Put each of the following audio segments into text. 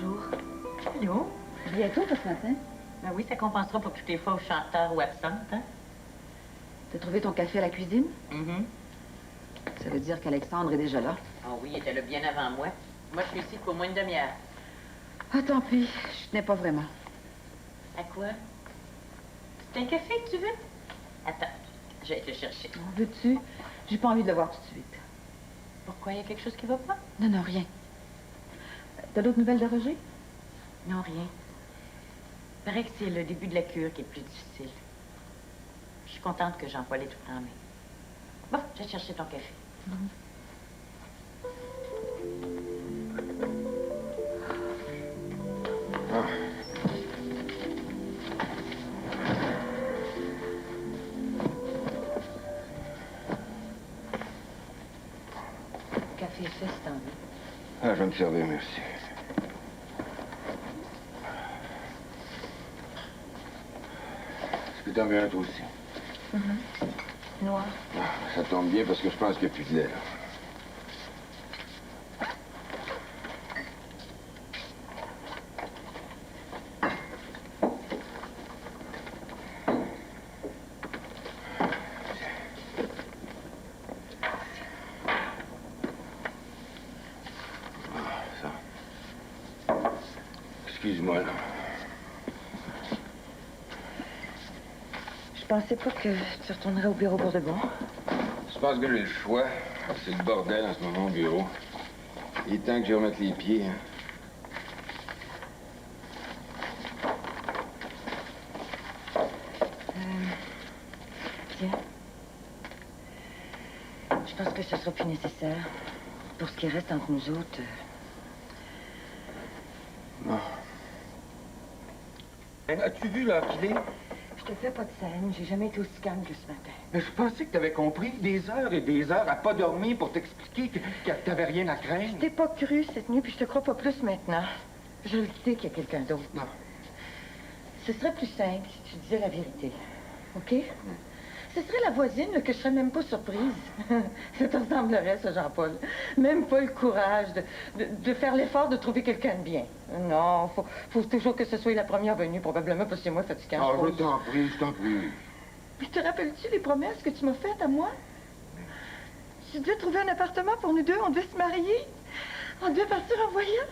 Bonjour. Allô? Bientôt, ce matin? Ben oui, ça compensera pour toutes les fois au chanteur ou absente, hein? T'as trouvé ton café à la cuisine? Mm-hmm. Ça veut dire qu'Alexandre est déjà là. Ah oui, il était là bien avant moi. Moi, je suis ici pour moins une demi-heure. Ah, tant pis. Je tenais pas vraiment. À quoi? C'est un café que tu veux? Attends, je vais te le chercher. En veux-tu? J'ai pas envie de le voir tout de suite. Pourquoi? Il y a quelque chose qui va pas? Non, non, rien. T'as d'autres nouvelles de Roger? Non, rien. Il paraît que c'est le début de la cure qui est plus difficile. Je suis contente que Jean-Paul ait tout en main. Bon, je vais te chercher ton café. Ah. Le café est fait, c'est en vie. Ah, je vais me servir, merci. Est-ce que t'en veux un, toi aussi? Noir. Ah, ça tombe bien parce que je pense qu'il n'y a plus de lait, là. Excuse-moi, là. Je pensais pas que tu retournerais au bureau pour de bon. Je pense que j'ai le choix. C'est le bordel en ce moment au bureau. Il est temps que je remette les pieds, hein. Tiens. Je pense que ce sera plus nécessaire. Pour ce qui reste entre nous autres... Non. As-tu vu l'heure qu'il est? Je te fais pas de scène. J'ai jamais été aussi calme que ce matin. Mais je pensais que tu avais compris des heures et des heures à pas dormir pour t'expliquer que t'avais rien à Je craindre. t'ai pas cru cette nuit, puis je te crois pas plus maintenant. Je le sais qu'il y a quelqu'un d'autre. Non. Ce serait plus simple si tu disais la vérité. OK? Ce serait la voisine que je serais même pas surprise. Ça te ressemblerait, ça, Jean-Paul. Même pas le courage de faire l'effort de trouver quelqu'un de bien. Non, faut toujours que ce soit la première venue, probablement parce que c'est moi fatigant. Oh, je t'en prie, je t'en prie. Mais te rappelles-tu les promesses que tu m'as faites à moi? Tu devais trouver un appartement pour nous deux, on devait se marier. On devait partir en voyage.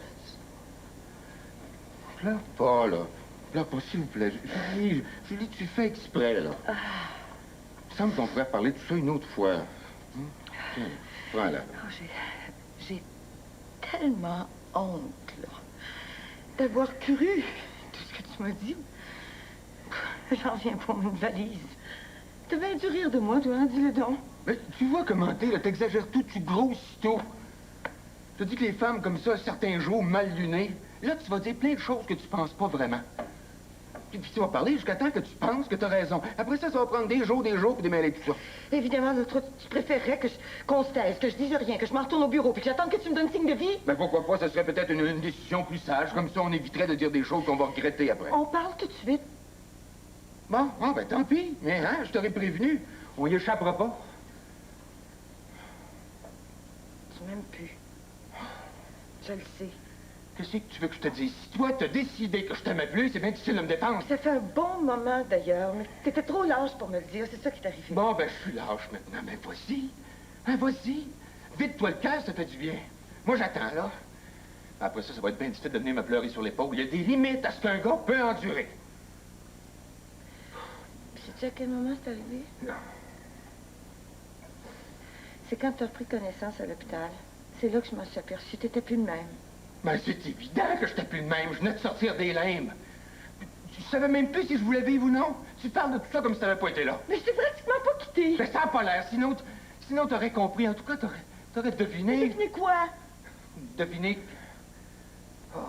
Pleure pas, là. Pleure pas, s'il vous plaît. Julie, tu fais exprès, là. Il me semble qu'on pourrait parler de ça une autre fois. Tiens, voilà. Oh, j'ai tellement honte, là, d'avoir cru tout ce que tu m'as dit. J'en viens pour une valise. T'as bien dû rire de moi, toi, hein? Dis-le donc. Mais tu vois comment t'es, là, t'exagères tout, tu grossis tout. Je te dis que les femmes comme ça, certains jours, mal lunées, là, tu vas dire plein de choses que tu penses pas vraiment. Puis tu vas parler jusqu'à temps que tu penses que t'as raison. Après ça, ça va prendre des jours pour démêler tout ça. Évidemment, là, toi, tu préférerais qu'on se taise, que je dise rien, que je m'en retourne au bureau, puis que j'attende que tu me donnes signe de vie. Mais pourquoi pas, ça serait peut-être une décision plus sage. Comme ça, on éviterait de dire des choses qu'on va regretter après. On parle tout de suite. Bon, ben tant pis. Mais hein, je t'aurais prévenu. On y échappera pas. Tu m'aimes plus. Je le sais. Qu'est-ce que tu veux que je te dise? Si toi, t'as décidé que je t'aimais plus, c'est bien difficile de me défendre. Ça fait un bon moment, d'ailleurs, mais t'étais trop lâche pour me le dire. C'est ça qui t'est arrivé. Bon, ben, je suis lâche maintenant. Mais vas-y. Hein, vas-y. Vide-toi le cœur, ça fait du bien. Moi, j'attends, là. Après ça, ça va être bien difficile de venir me pleurer sur l'épaule. Il y a des limites à ce qu'un gars peut endurer. Sais-tu à quel moment c'est arrivé? Non. C'est quand tu as repris connaissance à l'hôpital. C'est là que je m'en suis aperçue. T'étais plus le même. Ben, c'est évident que j'étais plus le même. Je venais de sortir des limbes. Tu savais même plus si je voulais vivre ou non. Tu parles de tout ça comme si t'avais pas été là. Mais je t'ai pratiquement pas quitté. Mais ça n'a pas l'air. Sinon t'aurais compris. En tout cas, t'aurais deviné. Devinez quoi? Deviner... Oh.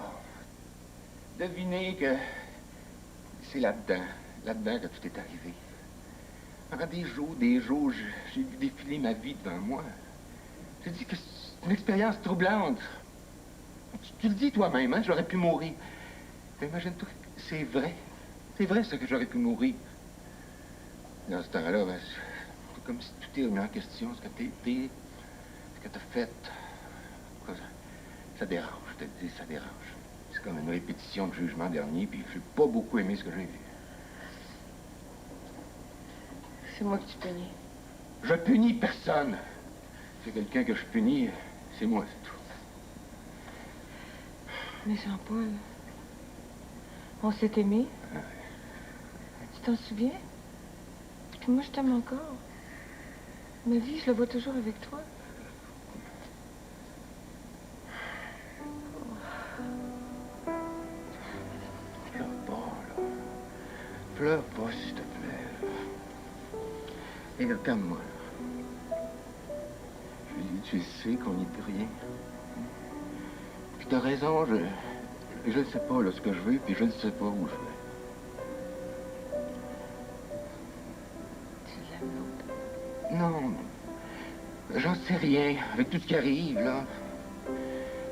Deviner que... C'est là-dedans que tout est arrivé. Pendant des jours, j'ai vu défiler ma vie devant moi. J'ai dit que c'est une expérience troublante. Tu le dis toi-même, hein, j'aurais pu mourir. Mais imagine-toi, c'est vrai. C'est vrai, ça, que j'aurais pu mourir. Dans ce temps-là, ben, c'est comme si tout est remis en question, ce que t'as été, ce que t'as fait. Ça dérange, je te le dis, ça dérange. C'est comme une répétition de jugement dernier, puis j'ai pas beaucoup aimé ce que j'ai vu. C'est moi que tu punis. Je punis personne. C'est quelqu'un que je punis, c'est moi, c'est tout. Mais Jean-Paul, on s'est aimés. Tu t'en souviens? Puis moi, je t'aime encore. Ma vie, je la vois toujours avec toi. Pleure pas, là. Pleure pas, s'il te plaît. Et là, calme-moi, là. Je dis, tu sais qu'on n'y peut rien. Puis t'as raison, je ne sais pas, là, ce que je veux, puis je ne sais pas où je vais. Tu l'aimes, l'autre? Non, j'en sais rien, avec tout ce qui arrive, là.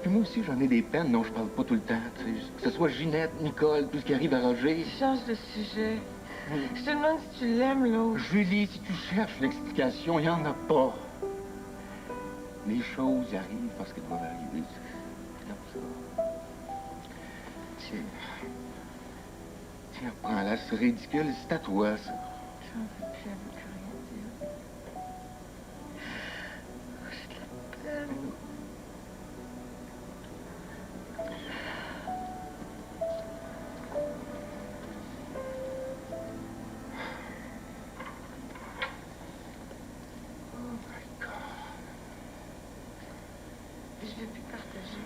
Puis moi aussi, j'en ai des peines dont je parle pas tout le temps, tu sais. Que ce soit Ginette, Nicole, tout ce qui arrive à Roger. Change de sujet. Je te demande si tu l'aimes, l'autre. Julie, si tu cherches l'explication, il n'y en a pas. Les choses arrivent parce qu'elles doivent arriver. C'est comme ça. Tiens, prends-la, c'est ridicule, c'est à toi, ça. J'en veux plus, elle veut plus rien dire. Oh, j'ai de la peine. Oh my God. Je veux plus partager.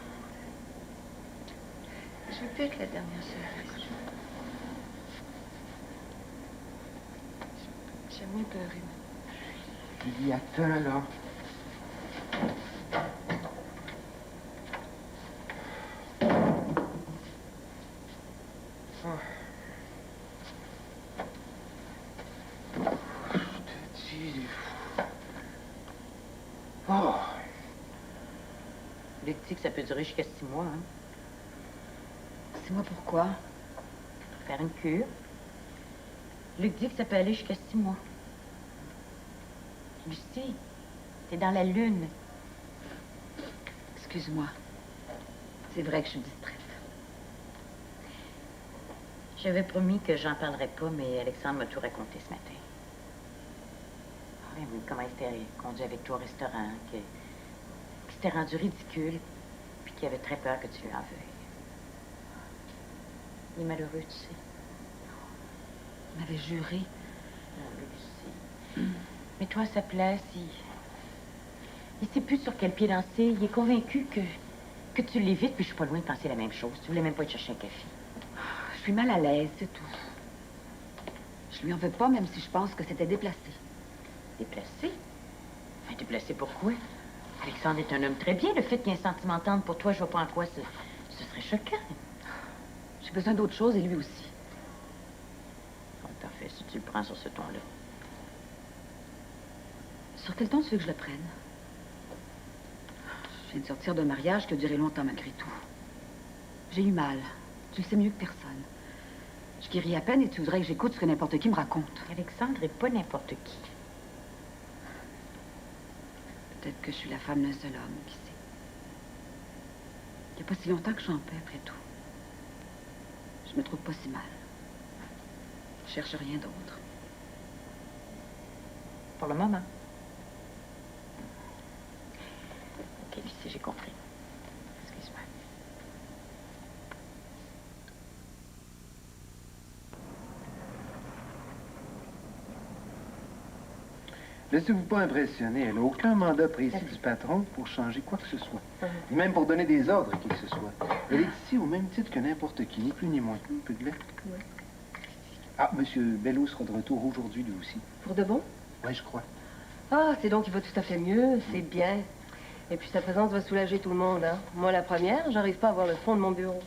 Je veux plus être la dernière seule. J'aime mieux pleurer maintenant. Julie, attends, là. Oh. Je te dis... Oh. Luc dit que ça peut durer jusqu'à 6 mois, hein. 6 mois pourquoi? Faire une cure. Luc dit que ça peut aller jusqu'à 6 mois. Lucie, t'es dans la lune. Excuse-moi. C'est vrai que je suis distraite. J'avais promis que j'en parlerais pas, mais Alexandre m'a tout raconté ce matin. Oui, comment il s'était conduit avec toi au restaurant, qu'il s'était rendu ridicule, puis qu'il avait très peur que tu lui en veuilles. Il est malheureux, tu sais. Il m'avait juré. Non, Lucie. Mais toi, à sa place, il sait plus sur quel pied danser. Il est convaincu que tu l'évites, puis je suis pas loin de penser la même chose. Tu voulais même pas te chercher un café. Je suis mal à l'aise, c'est tout. Je lui en veux pas, même si je pense que c'était déplacé. Déplacé? Enfin, déplacé pourquoi? Alexandre est un homme très bien. Le fait qu'il y ait un sentiment tendre pour toi, je vois pas en quoi ce serait choquant. J'ai besoin d'autre chose et lui aussi. Bon, parfait, si tu le prends sur ce ton-là. Sur quel ton tu veux que je le prenne? Je viens de sortir d'un mariage qui a duré longtemps malgré tout. J'ai eu mal. Tu le sais mieux que personne. Je guéris à peine et tu voudrais que j'écoute ce que n'importe qui me raconte. Alexandre est pas n'importe qui. Peut-être que je suis la femme d'un seul homme, qui sait. Il n'y a pas si longtemps que je suis en paix, après tout. Je me trouve pas si mal. Je cherche rien d'autre. Pour le moment. OK, Lucie, j'ai compris. Excuse-moi. Laissez-vous pas impressionner. Elle n'a aucun mandat précis du patron pour changer quoi que ce soit. Et même pour donner des ordres à qui que ce soit. Elle est ici au même titre que n'importe qui, ni plus ni moins. Un peu de lait. Oui. Ah, Monsieur Bello sera de retour aujourd'hui, lui aussi. Pour de bon? Oui, je crois. Ah, c'est donc qu'il va tout à fait mieux, c'est bien. Et puis sa présence va soulager tout le monde, hein. Moi, la première, j'arrive pas à voir le fond de mon bureau.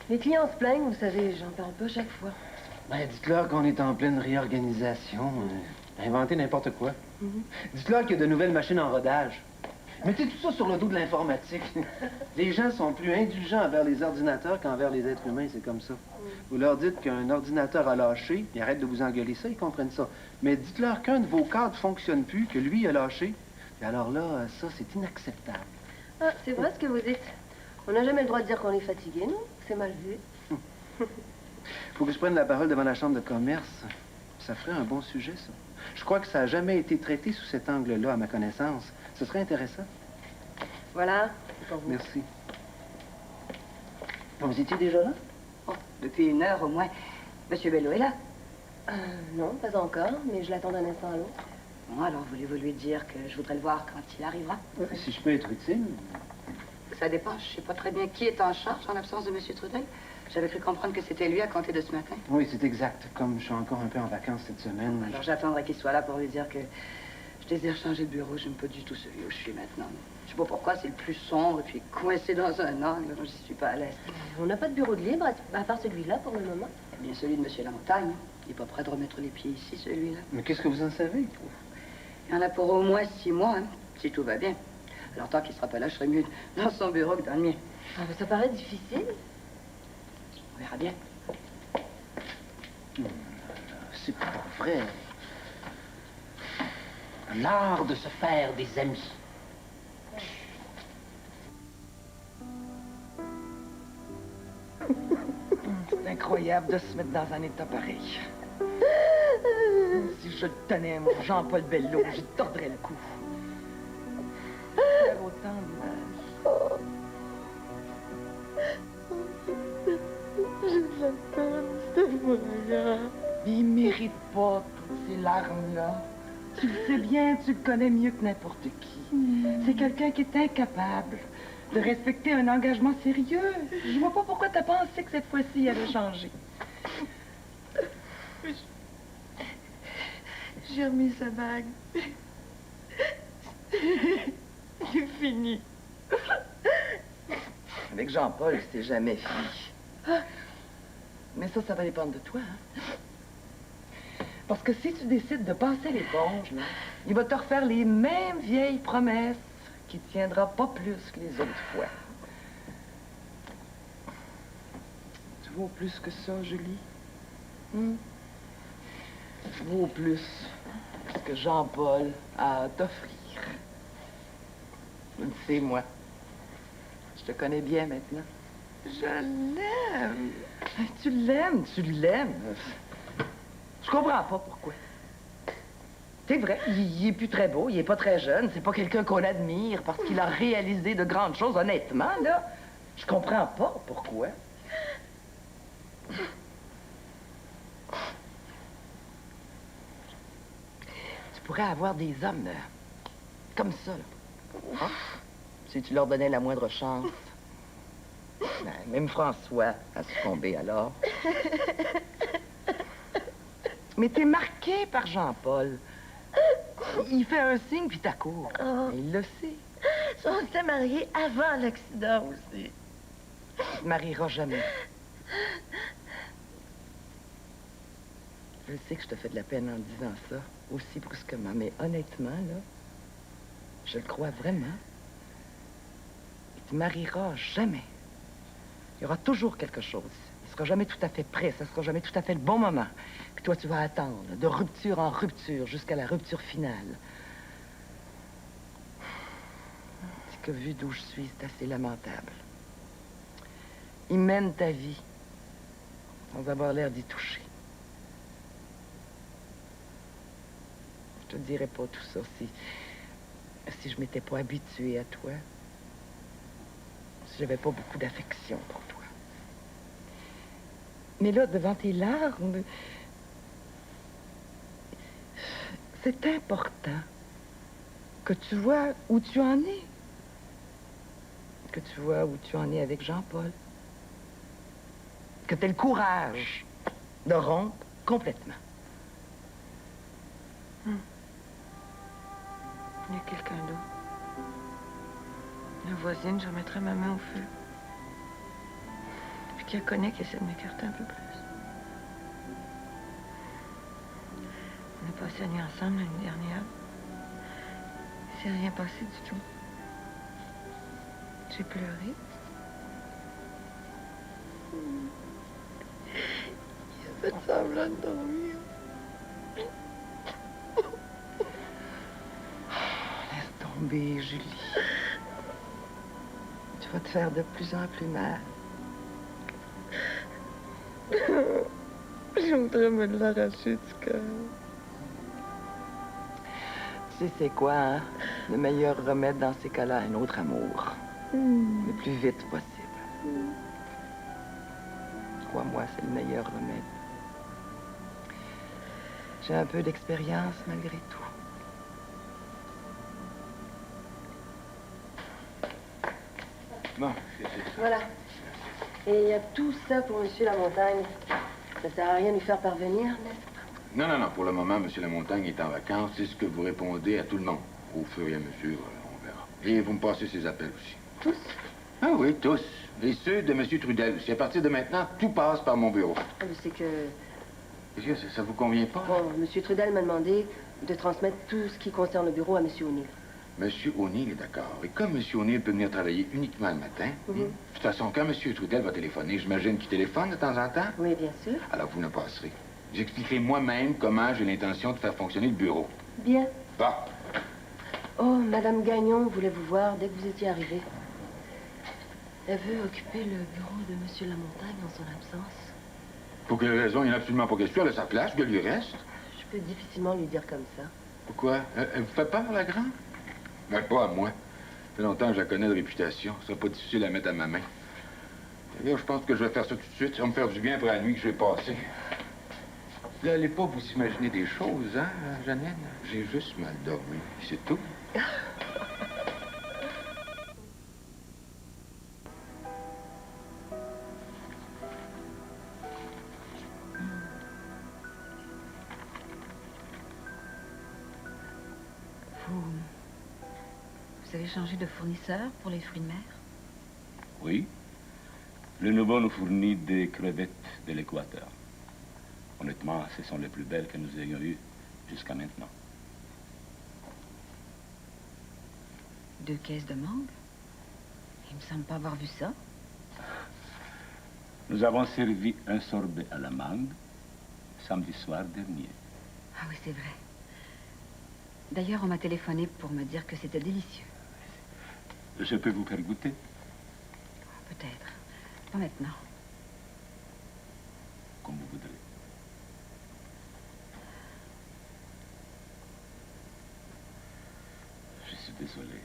Les clients se plaignent, vous savez, j'en parle pas chaque fois. Ben, dites-leur qu'on est en pleine réorganisation. Inventer n'importe quoi. Dites-leur qu'il y a de nouvelles machines en rodage. Mettez tout ça sur le dos de l'informatique. Les gens sont plus indulgents envers les ordinateurs qu'envers les êtres humains, c'est comme ça. Vous leur dites qu'un ordinateur a lâché, ils arrêtent de vous engueuler ça, ils comprennent ça. Mais dites-leur qu'un de vos cadres ne fonctionne plus, que lui a lâché. Et alors là, ça, c'est inacceptable. Ah, c'est vrai ce que vous dites. On n'a jamais le droit de dire qu'on est fatigué, non? C'est mal vu. Faut que je prenne la parole devant la chambre de commerce. Ça ferait un bon sujet, ça. Je crois que ça n'a jamais été traité sous cet angle-là, à ma connaissance. Ce serait intéressant. Voilà, c'est pour vous. Merci. Vous étiez déjà là? Oh, depuis 1 heure au moins. Monsieur Bello est là. Non, pas encore, mais je l'attends d'un instant à l'autre. Bon, alors voulez-vous lui dire que je voudrais le voir quand il arrivera? Si je peux être utile. Ça dépend. Je sais pas très bien qui est en charge en l'absence de Monsieur Trudel. J'avais cru comprendre que c'était lui à compter de ce matin. Oui, c'est exact. Comme je suis encore un peu en vacances cette semaine. Alors j'attendrai qu'il soit là pour lui dire que je désire changer de bureau. J'aime pas du tout celui où je suis maintenant. Je sais pas pourquoi, c'est le plus sombre et puis coincé dans un angle. J'y suis pas à l'aise. On n'a pas de bureau de libre, à part celui-là pour le moment. Eh bien, celui de Monsieur Lamontagne. Il est pas prêt de remettre les pieds ici, celui-là. Mais qu'est-ce que vous en savez? Il y en a pour au moins 6 mois, hein, si tout va bien. Alors tant qu'il sera pas là, je serai mieux dans son bureau que dans le mien. Ah, mais ça paraît difficile. On verra bien. C'est pas vrai. L'art de se faire des amis. C'est incroyable de se mettre dans un état pareil. Si je le tenais, mon Jean-Paul Bello, j'y tordrais le cou. Faire autant de mal. J'ai de la peine, c'est moi. Il mérite pas toutes ces larmes-là. Tu le sais bien, tu le connais mieux que n'importe qui. C'est quelqu'un qui est incapable de respecter un engagement sérieux. Je vois pas pourquoi t'as pensé que cette fois-ci, il allait changer. J'ai remis sa bague. C'est fini. Avec Jean-Paul, c'est jamais fini. Mais ça va dépendre de toi, hein? Parce que si tu décides de passer l'éponge, là, il va te refaire les mêmes vieilles promesses qui ne tiendra pas plus que les autres fois. Tu vaux plus que ça, Julie. Tu vaux plus que ce que Jean-Paul a à t'offrir. Je le sais, moi. Je te connais bien maintenant. Je l'aime. Tu l'aimes, tu l'aimes. Je comprends pas pourquoi. C'est vrai, il est plus très beau, il est pas très jeune, c'est pas quelqu'un qu'on admire parce qu'il a réalisé de grandes choses, honnêtement, là. Je comprends pas pourquoi. Tu pourrais avoir des hommes comme ça, là. Hein? Si tu leur donnais la moindre chance. Ben, même François a succombé alors. Mais t'es marqué par Jean-Paul. Il fait un signe, puis t'accours. Oh. Il le sait. On s'était mariés avant l'accident aussi. Il te mariera jamais. Je sais que je te fais de la peine en disant ça, aussi brusquement, mais honnêtement, là, je le crois vraiment. Il te mariera jamais. Il y aura toujours quelque chose. Il sera jamais tout à fait prêt, ça sera jamais tout à fait le bon moment. Puis toi, tu vas attendre, de rupture en rupture, jusqu'à la rupture finale. C'est que vu d'où je suis, c'est assez lamentable. Il mène ta vie, sans avoir l'air d'y toucher. Je te dirais pas tout ça si je m'étais pas habituée à toi. Si j'avais pas beaucoup d'affection pour toi. Mais là, devant tes larmes, c'est important que tu vois où tu en es. Que tu vois où tu en es avec Jean-Paul. Que tu aies le courage de rompre complètement. Il y a quelqu'un d'autre. La voisine, je remettrai ma main au feu. Puis qui la connaît, qui essaie de m'écarter un peu plus. On a passé la nuit ensemble l'année dernière. Il s'est rien passé du tout. J'ai pleuré. Il a fait semblant de dormir. Laisse tomber, Julie. Tu vas te faire de plus en plus mal. Je voudrais me l'arracher du cœur. Tu sais c'est quoi, hein? Le meilleur remède dans ces cas-là, un autre amour. Le plus vite possible. Crois-moi, c'est le meilleur remède. J'ai un peu d'expérience malgré tout. Bon, Voilà. Et il y a tout ça pour Monsieur Lamontagne. Ça sert à rien de lui faire parvenir, n'est-ce pas? non, pour le moment, M. Lamontagne est en vacances. C'est ce que vous répondez à tout le monde. Au fur et à mesure, on verra. Et vous me passez ses appels aussi. Tous? Ah oui, tous. Et ceux de M. Trudel aussi. À partir de maintenant, tout passe par mon bureau. Ah, mais c'est que... Qu'est-ce que ça vous convient pas? Bon, Monsieur Trudel m'a demandé de transmettre tout ce qui concerne le bureau à Monsieur O'Neill. Monsieur O'Neill est d'accord. Et comme Monsieur O'Neill peut venir travailler uniquement le matin, de toute façon, quand Monsieur Trudel va téléphoner, j'imagine qu'il téléphone de temps en temps? Oui, bien sûr. Alors, vous ne passerez. J'expliquerai moi-même comment j'ai l'intention de faire fonctionner le bureau. Bien. Bon. Oh, Madame Gagnon voulait vous voir dès que vous étiez arrivé. Elle veut occuper le bureau de Monsieur Lamontagne en son absence. Pour quelle raison? Il n'y en a absolument pas question. Elle a sa place, que lui reste. Je peux difficilement lui dire comme ça. Pourquoi? Elle vous fait peur, la grande? Mais pas à moi. Ça fait longtemps que je la connais de réputation. Ce sera pas difficile à mettre à ma main. D'ailleurs, je pense que je vais faire ça tout de suite. Ça va me faire du bien pour la nuit que je vais passer. Vous n'allez pas vous imaginer des choses, hein, Jeannine? J'ai juste mal dormi, c'est tout. Vous avez changé de fournisseur pour les fruits de mer? Oui. Le nouveau nous fournit des crevettes de l'Équateur. Honnêtement, ce sont les plus belles que nous ayons eues jusqu'à maintenant. 2 caisses de mangue? Il me semble pas avoir vu ça. Nous avons servi un sorbet à la mangue samedi soir dernier. Ah oui, c'est vrai. D'ailleurs, on m'a téléphoné pour me dire que c'était délicieux. Je peux vous faire goûter? Peut-être. Pas maintenant. Comme vous voudrez. Je suis désolé.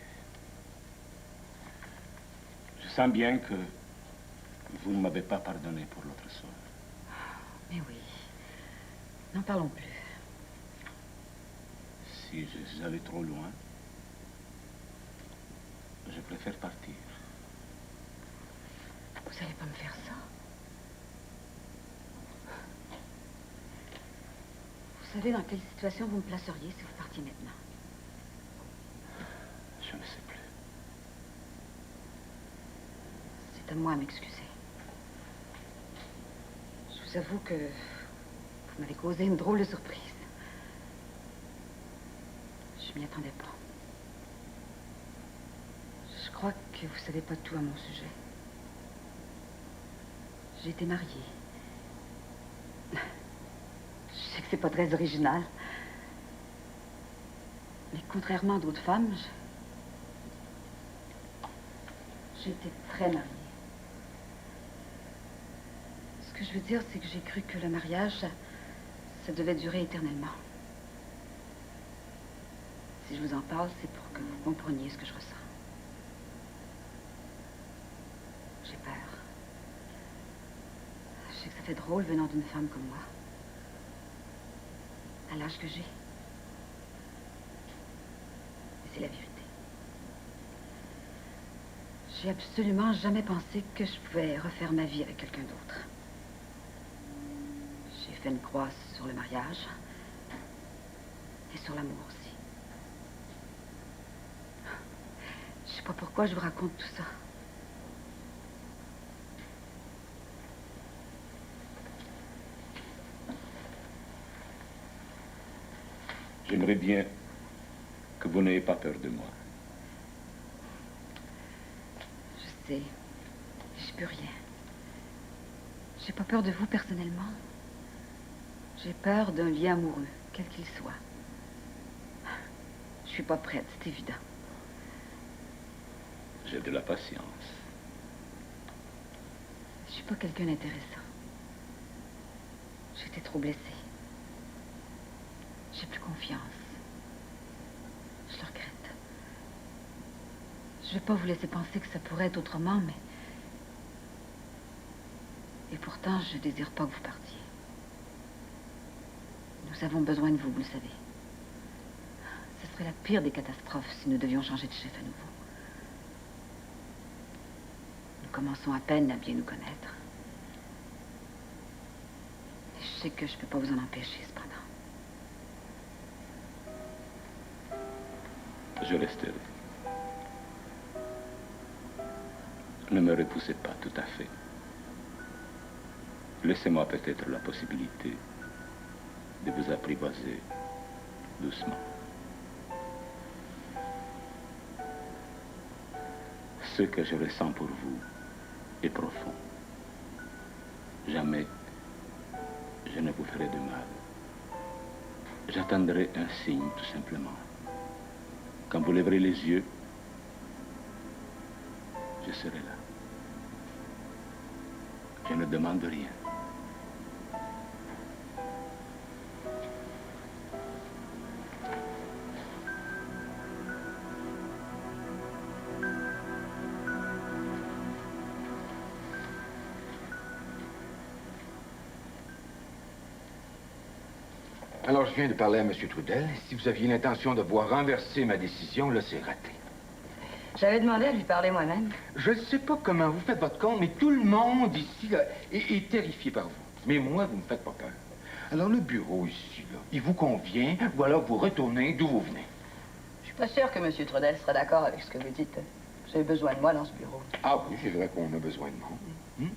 Je sens bien que vous ne m'avez pas pardonné pour l'autre soir. Mais oui. N'en parlons plus. Si je suis allé trop loin, je préfère partir. Vous allez pas me faire ça? Vous savez dans quelle situation vous me placeriez si vous partiez maintenant? Je ne sais plus. C'est à moi à m'excuser. Je vous avoue que vous m'avez causé une drôle de surprise. Je m'y attendais pas. Je crois que vous savez pas tout à mon sujet. J'ai été mariée. Je sais que c'est pas très original. Mais contrairement à d'autres femmes, j'ai été très mariée. Ce que je veux dire, c'est que j'ai cru que le mariage, ça devait durer éternellement. Si je vous en parle, c'est pour que vous compreniez ce que je ressens. J'ai peur. Je sais que ça fait drôle venant d'une femme comme moi. À l'âge que j'ai. Mais c'est la vérité. J'ai absolument jamais pensé que je pouvais refaire ma vie avec quelqu'un d'autre. J'ai fait une croix sur le mariage et sur l'amour aussi. Je sais pas pourquoi je vous raconte tout ça. J'aimerais bien que vous n'ayez pas peur de moi. Je sais. Je peux rien. J'ai pas peur de vous personnellement. J'ai peur d'un lien amoureux, quel qu'il soit. Je suis pas prête, c'est évident. J'ai de la patience. suis pas quelqu'un d'intéressant. J'ai été trop blessée. J'ai plus confiance. Je le regrette. Je vais pas vous laisser penser que ça pourrait être autrement, mais... Et pourtant, je désire pas que vous partiez. Nous avons besoin de vous, vous le savez. Ce serait la pire des catastrophes si nous devions changer de chef à nouveau. Nous commençons à peine à bien nous connaître. Et je sais que je peux pas vous en empêcher, cependant. Je resterai. Ne me repoussez pas tout à fait. Laissez-moi peut-être la possibilité de vous apprivoiser doucement. Ce que je ressens pour vous est profond. Jamais je ne vous ferai de mal. J'attendrai un signe, tout simplement. Quand vous lèverez les yeux, je serai là. Je ne demande rien. Alors, je viens de parler à M. Trudel. Si vous aviez l'intention de voir renverser ma décision, là, c'est raté. J'avais demandé à lui parler moi-même. Je ne sais pas comment vous faites votre compte, mais tout le monde ici là, est terrifié par vous. Mais moi, vous ne me faites pas peur. Alors, le bureau ici, là, il vous convient, ou alors vous retournez d'où vous venez. Je suis pas sûre que M. Trudel sera d'accord avec ce que vous dites. Vous avez besoin de moi dans ce bureau. Ah oui, c'est vrai qu'on a besoin de monde.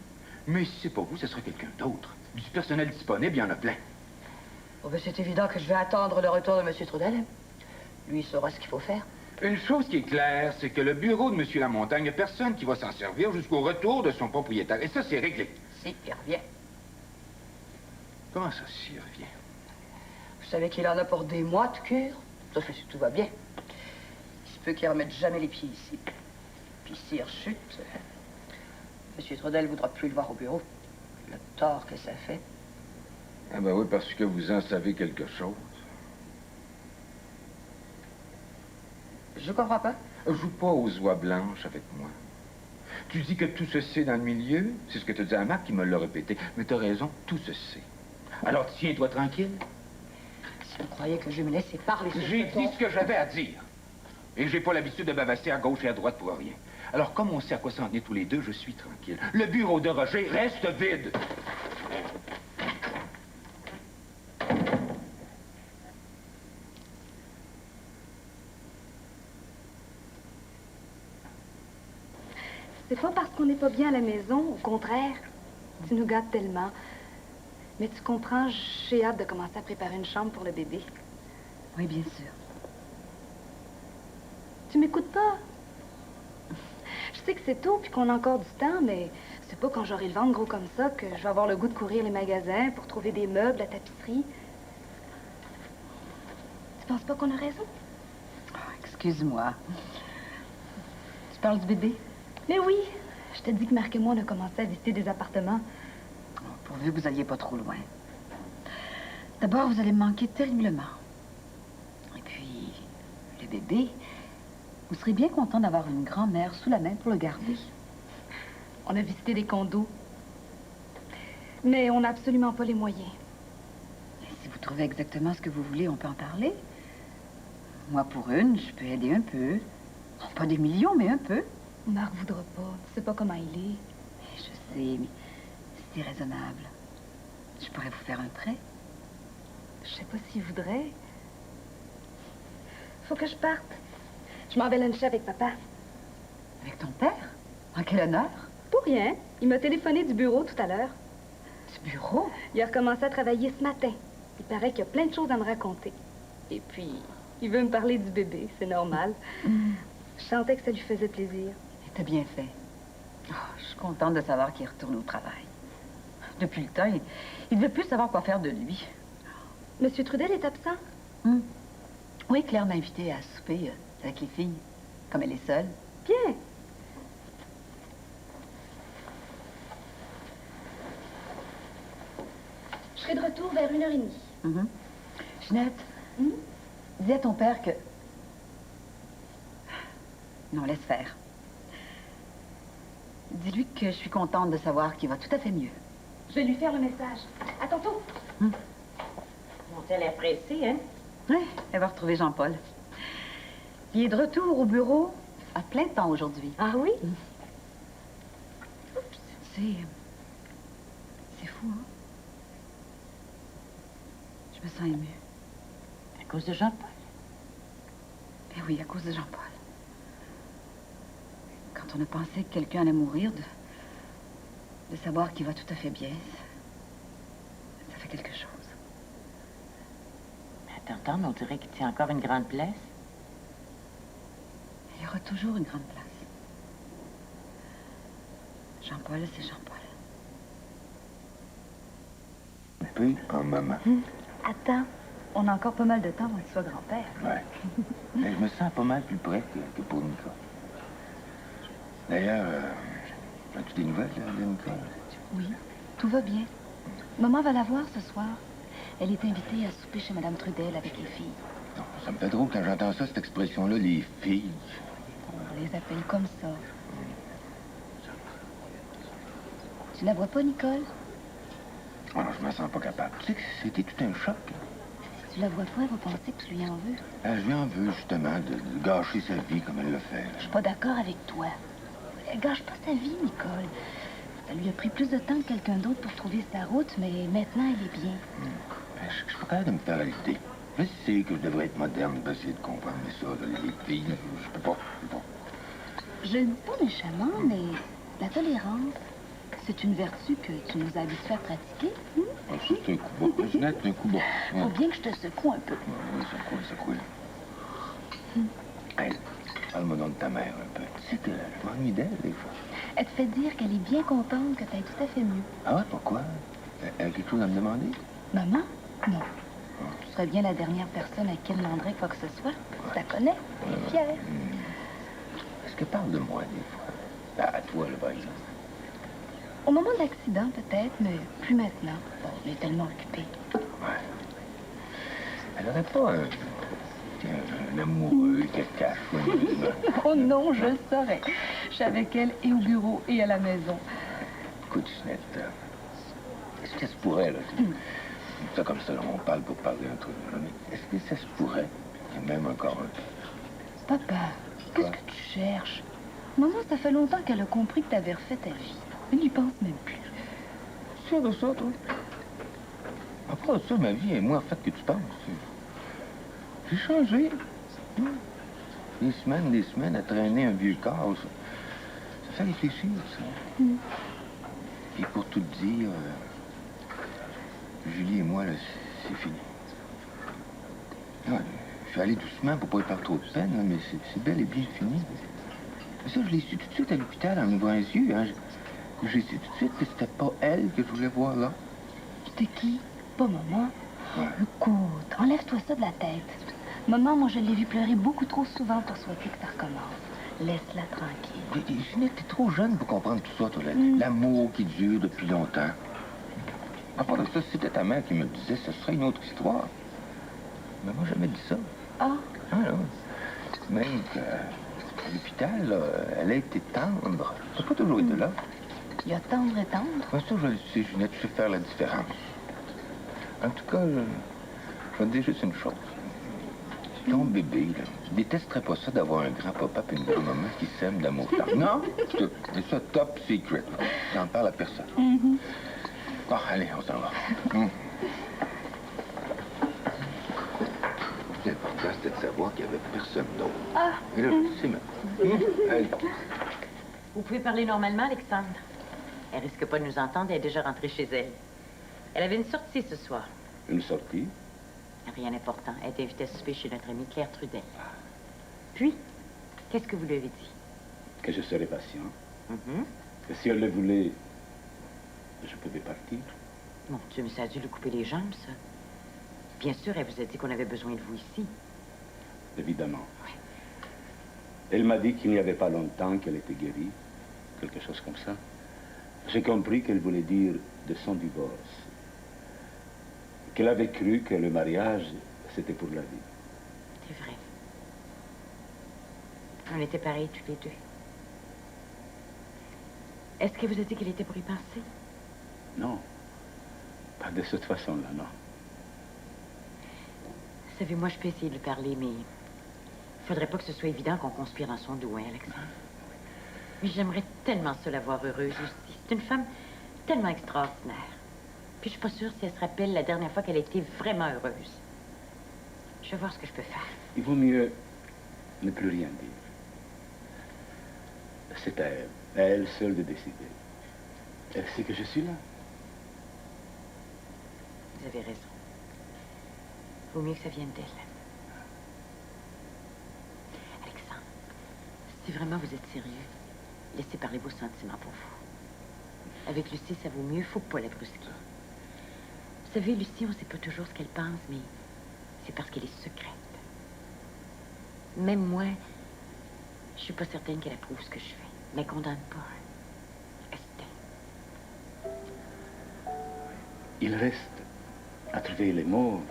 Mais si c'est pas vous, ce sera quelqu'un d'autre. Du personnel disponible, il y en a plein. Oh, ben, c'est évident que je vais attendre le retour de M. Trudel. Lui, il saura ce qu'il faut faire. Une chose qui est claire, c'est que le bureau de M. Lamontagne, il n'y a personne qui va s'en servir jusqu'au retour de son propriétaire. Et ça, c'est réglé. Si, il revient. Comment ça, s'il revient? Vous savez qu'il en a pour des mois de cure. Ça fait si tout va bien. Il se peut qu'il ne remette jamais les pieds ici. Puis s'il rechute, M. Trudel ne voudra plus le voir au bureau. Le tort que ça fait. Ah ben oui, parce que vous en savez quelque chose. Je comprends pas. Joue pas aux oies blanches avec moi. Tu dis que tout se sait dans le milieu. C'est ce que tu dis à Marc qui me l'a répété. Mais t'as raison, tout se sait. Alors tiens-toi tranquille. Si vous croyez que je vais me laisser parler sur J'ai ce dit ton... ce que j'avais à dire. Et j'ai pas l'habitude de bavasser à gauche et à droite pour rien. Alors, comme on sait à quoi s'en tenir tous les deux, je suis tranquille. Le bureau de Roger reste vide. C'est pas parce qu'on n'est pas bien à la maison, au contraire. Tu nous gâtes tellement. Mais tu comprends, j'ai hâte de commencer à préparer une chambre pour le bébé. Oui, bien sûr. Tu m'écoutes pas? Je sais que c'est tôt puis qu'on a encore du temps, mais c'est pas quand j'aurai le ventre gros comme ça que je vais avoir le goût de courir les magasins pour trouver des meubles, la tapisserie. Tu penses pas qu'on a raison? Oh, excuse-moi. Tu parles du bébé? Mais oui, je te dis que Marc et moi, on a commencé à visiter des appartements. Oh, pourvu que vous alliez pas trop loin. D'abord, vous allez me manquer terriblement. Et puis, le bébé, vous serez bien content d'avoir une grand-mère sous la main pour le garder. On a visité des condos. Mais on n'a absolument pas les moyens. Et si vous trouvez exactement ce que vous voulez, on peut en parler. Moi, pour une, je peux aider un peu. Oh, pas des millions, mais un peu. Marc voudra pas. Tu sais pas comment il est. Je sais, mais c'est raisonnable. Je pourrais vous faire un prêt. Je sais pas s'il voudrait. Faut que je parte. Je m'en vais luncher avec papa. Avec ton père? En quel honneur? Pour rien. Il m'a téléphoné du bureau tout à l'heure. Du bureau? Il a recommencé à travailler ce matin. Il paraît qu'il y a plein de choses à me raconter. Et puis, il veut me parler du bébé. C'est normal. Je sentais que ça lui faisait plaisir. T'as bien fait. Oh, je suis contente de savoir qu'il retourne au travail. Depuis le temps, il ne veut plus savoir quoi faire de lui. Monsieur Trudel est absent? Oui, Claire m'a invitée à souper avec les filles, comme elle est seule. Bien. retour vers 1h30. Ginette, dis à ton père que... Non, laisse faire. Dis-lui que je suis contente de savoir qu'il va tout à fait mieux. Je vais lui faire le message. À tantôt. Bon, t'as l'air pressée, hein? Oui, elle va retrouver Jean-Paul. Il est de retour au bureau à plein temps aujourd'hui. Ah oui? C'est fou, hein? Je me sens émue. À cause de Jean-Paul? Eh oui, à cause de Jean-Paul. Quand on a pensé que quelqu'un allait mourir, de savoir qu'il va tout à fait bien, ça fait quelque chose. À t'entendre, on dirait qu'il tient encore une grande place. Il y aura toujours une grande place. Jean-Paul, c'est Jean-Paul. Puis, en maman. Attends, on a encore pas mal de temps avant qu'il soit grand-père. Ouais. Mais je me sens pas mal plus près que pour Nicole. D'ailleurs, as-tu des nouvelles de Nicole? Oui, tout va bien. Maman va la voir ce soir. Elle est invitée à souper chez Madame Trudel avec les filles. Non, ça me fait drôle quand j'entends ça, cette expression-là, les filles. On les appelle comme ça. Tu la vois pas, Nicole? Oh non, je me sens pas capable. Tu sais que c'était tout un choc. Si tu la vois pas, elle va penser que tu lui en veux. Je lui en veux, justement, de gâcher sa vie comme elle le fait. Je suis pas d'accord avec toi. Elle gâche pas sa vie, Nicole. Ça lui a pris plus de temps que quelqu'un d'autre pour trouver sa route, mais maintenant, elle est bien. Je suis pas capable de me faire à l'idée. Je sais que je devrais être moderne pour essayer de comprendre, mais ça, les filles, je peux pas. Je le dis pas méchamment, mais la tolérance, c'est une vertu que tu nous as habitués à pratiquer. Ah, ça, c'est un coup bas. Ginette, c'est un coup bas. Faut bien que je te secoue un peu. Oui, secoue. Hey, parle-moi donc de ta mère un peu. Tu sais que je m'ennuie d'elle, des fois. Elle te fait dire qu'elle est bien contente que tu ailles tout à fait mieux. Ah ouais, pourquoi? Elle a quelque chose à me demander? Maman? Non. Tu serais bien la dernière personne à qui elle demanderait quoi que ce soit. Tu la connais? Elle est fière. Est-ce qu'elle parle de moi, des fois? À toi, là, par exemple. Au moment de l'accident, peut-être, mais plus maintenant. Bon, elle est tellement occupée. Ouais. Elle n'aurait pas un amoureux qu'elle cache soigneusement. Oh non, je le saurais. Je suis avec elle et au bureau et à la maison. Écoute, Ginette, est-ce que ça se pourrait, là? Ça comme ça, là, on parle pour parler un truc, là, mais est-ce que ça se pourrait? Et même encore un peu. Papa, qu'est-ce que tu cherches? Maman, ça fait longtemps qu'elle a compris que tu avais refait ta vie. Elle n'y pense même plus. Sûr de ça, toi? Après ça, ma vie est moins faite que tu penses. J'ai changé. Des semaines à traîner un vieux corps, ça fait réfléchir, ça. Et pour tout te dire, Julie et moi, là, c'est fini. Ouais, je suis allé doucement pour pas y faire trop de peine, là, mais c'est bel et bien fini. Mais ça, je l'ai su tout de suite à l'hôpital en ouvrant les yeux. Hein. J'ai su tout de suite que c'était pas elle que je voulais voir là. C'était qui? Pas maman. Ouais. Écoute, enlève-toi ça de la tête. Maman, moi, je l'ai vu pleurer beaucoup trop souvent pour souhaiter que ça recommence. Laisse-la tranquille. Ginette, t'es trop jeune pour comprendre tout ça, toi. L'amour qui dure depuis longtemps. À part de ça, si c'était ta mère qui me le disait, ce serait une autre histoire. Mais moi, j'ai jamais dit ça. Ah? Ah non. Même qu'à l'hôpital, là, elle a été tendre. Ça n'a pas toujours été là. Il y a tendre et tendre. Ouais, ça, je le sais, Ginette, je sais faire la différence. En tout cas, je vais te dire juste une chose. Ton bébé, là, il détesterait pas ça d'avoir un grand-papa et une grand-maman qui s'aiment d'amour tendre. Non? C'est ça, top secret. J'en parle à personne. Bon, allez, on s'en va. L'important, c'était de savoir qu'il n'y avait personne d'autre. Ah! Et là, c'est même. Allez. Vous pouvez parler normalement, Alexandre. Elle risque pas de nous entendre, elle est déjà rentrée chez elle. Elle avait une sortie ce soir. Une sortie? Rien d'important. Elle est invitée à souper chez notre amie Claire Trudel. Puis, qu'est-ce que vous lui avez dit? Que je serais patient. Que si elle le voulait, je pouvais partir. Mon Dieu, mais ça a dû lui couper les jambes, ça. Bien sûr, elle vous a dit qu'on avait besoin de vous ici. Évidemment. Oui. Elle m'a dit qu'il n'y avait pas longtemps qu'elle était guérie. Quelque chose comme ça. J'ai compris qu'elle voulait dire de son divorce. qu'elle avait cru que le mariage, c'était pour la vie. C'est vrai. On était pareils tous les deux. Est-ce qu'elle vous a dit qu'elle était pour y penser? Non. Pas de cette façon-là, non. Vous savez, moi, je peux essayer de lui parler, mais il faudrait pas que ce soit évident qu'on conspire dans son dos, hein, Alexandre? Mais j'aimerais tellement ça la voir heureuse aussi. C'est une femme tellement extraordinaire. Puis je suis pas sûre si elle se rappelle la dernière fois qu'elle a été vraiment heureuse. Je vais voir ce que je peux faire. Il vaut mieux ne plus rien dire. C'est à elle seule de décider. Elle sait que je suis là. Vous avez raison. Vaut mieux que ça vienne d'elle. Alexandre, si vraiment vous êtes sérieux, laissez parler vos sentiments pour vous. Avec Lucie, ça vaut mieux, faut pas la brusquer. Vous savez, Lucie, on sait pas toujours ce qu'elle pense, mais c'est parce qu'elle est secrète. Même moi, je suis pas certaine qu'elle approuve ce que je fais. Mais condamne pas. Restez. Il reste à trouver les mots,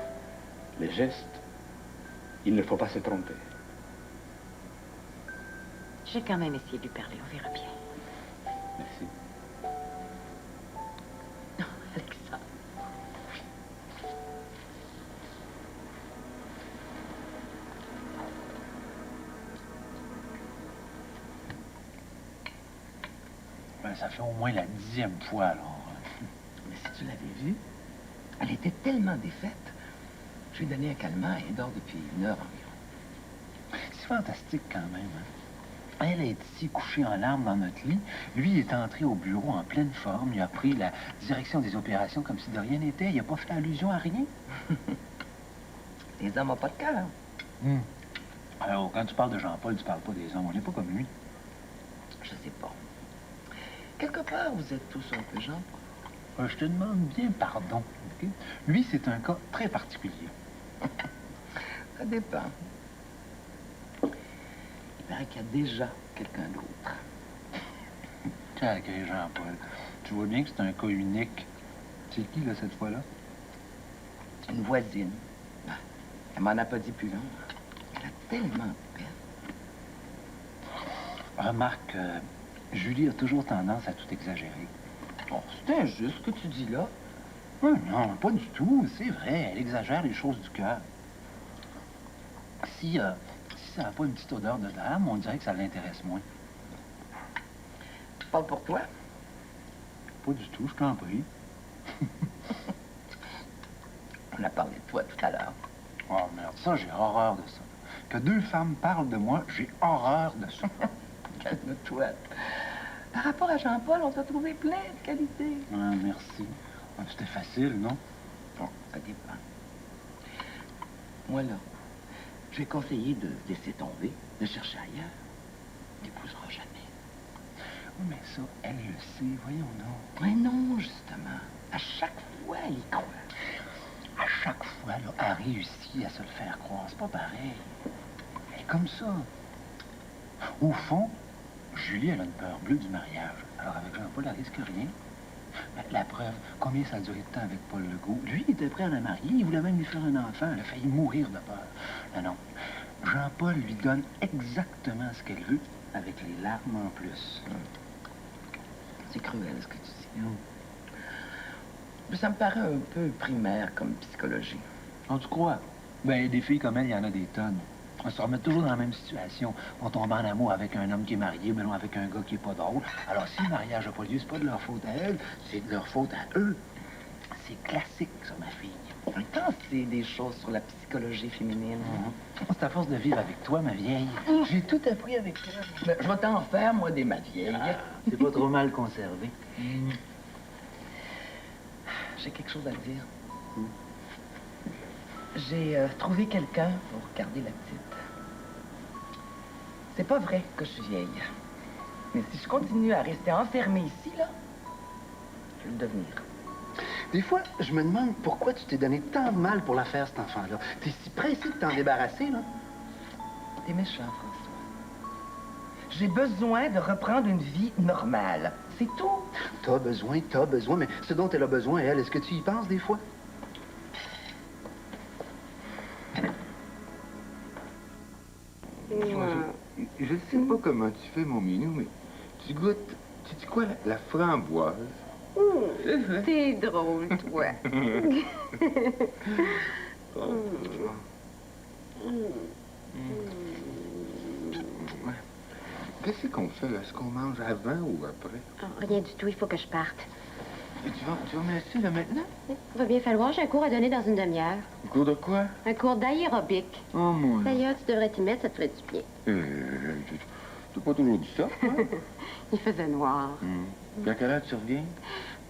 les gestes. Il ne faut pas se tromper. Je vais quand même essayer de lui parler, on verra bien. Merci. Non, Alexandre. Ben, ça fait au moins la 10e fois, alors. Mais si tu l'avais vue, elle était tellement défaite. Je lui ai donné un calmant et elle dort depuis 1 heure environ. C'est fantastique quand même, hein? Elle est ici couchée en larmes dans notre lit. Lui est entré au bureau en pleine forme. Il a pris la direction des opérations comme si de rien n'était. Il n'a pas fait allusion à rien. Les hommes n'ont pas de cœur. Alors, quand tu parles de Jean-Paul, tu parles pas des hommes. On n'est pas comme lui. Je sais pas. Quelque part, vous êtes tous un peu Jean-Paul. Je te demande bien pardon. OK? Lui, c'est un cas très particulier. Ça dépend. Il paraît qu'il y a déjà quelqu'un d'autre. Sacré Jean-Paul. Tu vois bien que c'est un cas unique. C'est qui, là, cette fois-là? Une voisine. Elle m'en a pas dit plus long. Elle a tellement de peine. Remarque, Julie a toujours tendance à tout exagérer. Oh, c'est injuste ce que tu dis là. Non, pas du tout. C'est vrai, elle exagère les choses du cœur. Si ça n'a pas une petite odeur de dame, on dirait que ça l'intéresse moins. Tu parles pour toi? Pas du tout, je t'en prie. On a parlé de toi tout à l'heure. Oh merde, ça, j'ai horreur de ça. Que 2 femmes parlent de moi, j'ai horreur de ça. Calme-toi. Par rapport à Jean-Paul, on t'a trouvé plein de qualités. Ah, merci. Ah, c'était facile, non? Bon, ça dépend. Moi, là, je vais conseiller de laisser tomber, de chercher ailleurs. Tu n'épouseras jamais. Oui, mais ça, elle le sait, voyons donc. Mais non, justement. À chaque fois, elle y croit. À chaque fois, là, elle réussit à se le faire croire. C'est pas pareil. Elle est comme ça. Au fond, Julie, elle a une peur bleue du mariage. Alors, avec Jean-Paul, elle risque rien. Mais la preuve, combien ça a duré de temps avec Paul Legault? Lui, il était prêt à la marier. Il voulait même lui faire un enfant. Elle a failli mourir de peur. Non. Jean-Paul lui donne exactement ce qu'elle veut, avec les larmes en plus. C'est cruel, ce que tu dis. Mais ça me paraît un peu primaire comme psychologie. Oh, tu crois? Ben, des filles comme elle, il y en a des tonnes. On se remet toujours dans la même situation. On tombe en amour avec un homme qui est marié, mais non avec un gars qui est pas drôle. Alors, si le mariage n'a pas lieu, c'est pas de leur faute à elle, c'est de leur faute à eux. C'est classique, ça, ma fille. Quand c'est des choses sur la psychologie féminine. C'est à force de vivre avec toi, ma vieille. J'ai tout appris avec toi. Mais je vais t'en faire, moi, des ma vieille. C'est pas trop mal conservé. J'ai quelque chose à te dire. J'ai trouvé quelqu'un pour garder la petite. C'est pas vrai que je suis vieille. Mais si je continue à rester enfermée ici, là, je vais le devenir. Des fois, je me demande pourquoi tu t'es donné tant de mal pour la faire, cet enfant-là. T'es si pressé de t'en débarrasser, là. T'es méchant, François. J'ai besoin de reprendre une vie normale. C'est tout. T'as besoin, mais ce dont elle a besoin, elle, est-ce que tu y penses des fois? Je ne sais pas comment tu fais, mon minou, mais tu goûtes, tu dis quoi, la framboise? T'es drôle, toi. Qu'est-ce qu'on fait, là? Est-ce qu'on mange avant ou après? Oh, rien du tout, il faut que je parte. Et tu vas me laisser, là, maintenant? Va bien falloir, j'ai un cours à donner dans une demi-heure. Un cours de quoi? Un cours d'aérobic. Oh, mon Dieu. D'ailleurs, tu devrais t'y mettre, ça te ferait du bien. Tu pas toujours dit ça, hein? Il faisait noir. Puis à quelle heure tu reviens?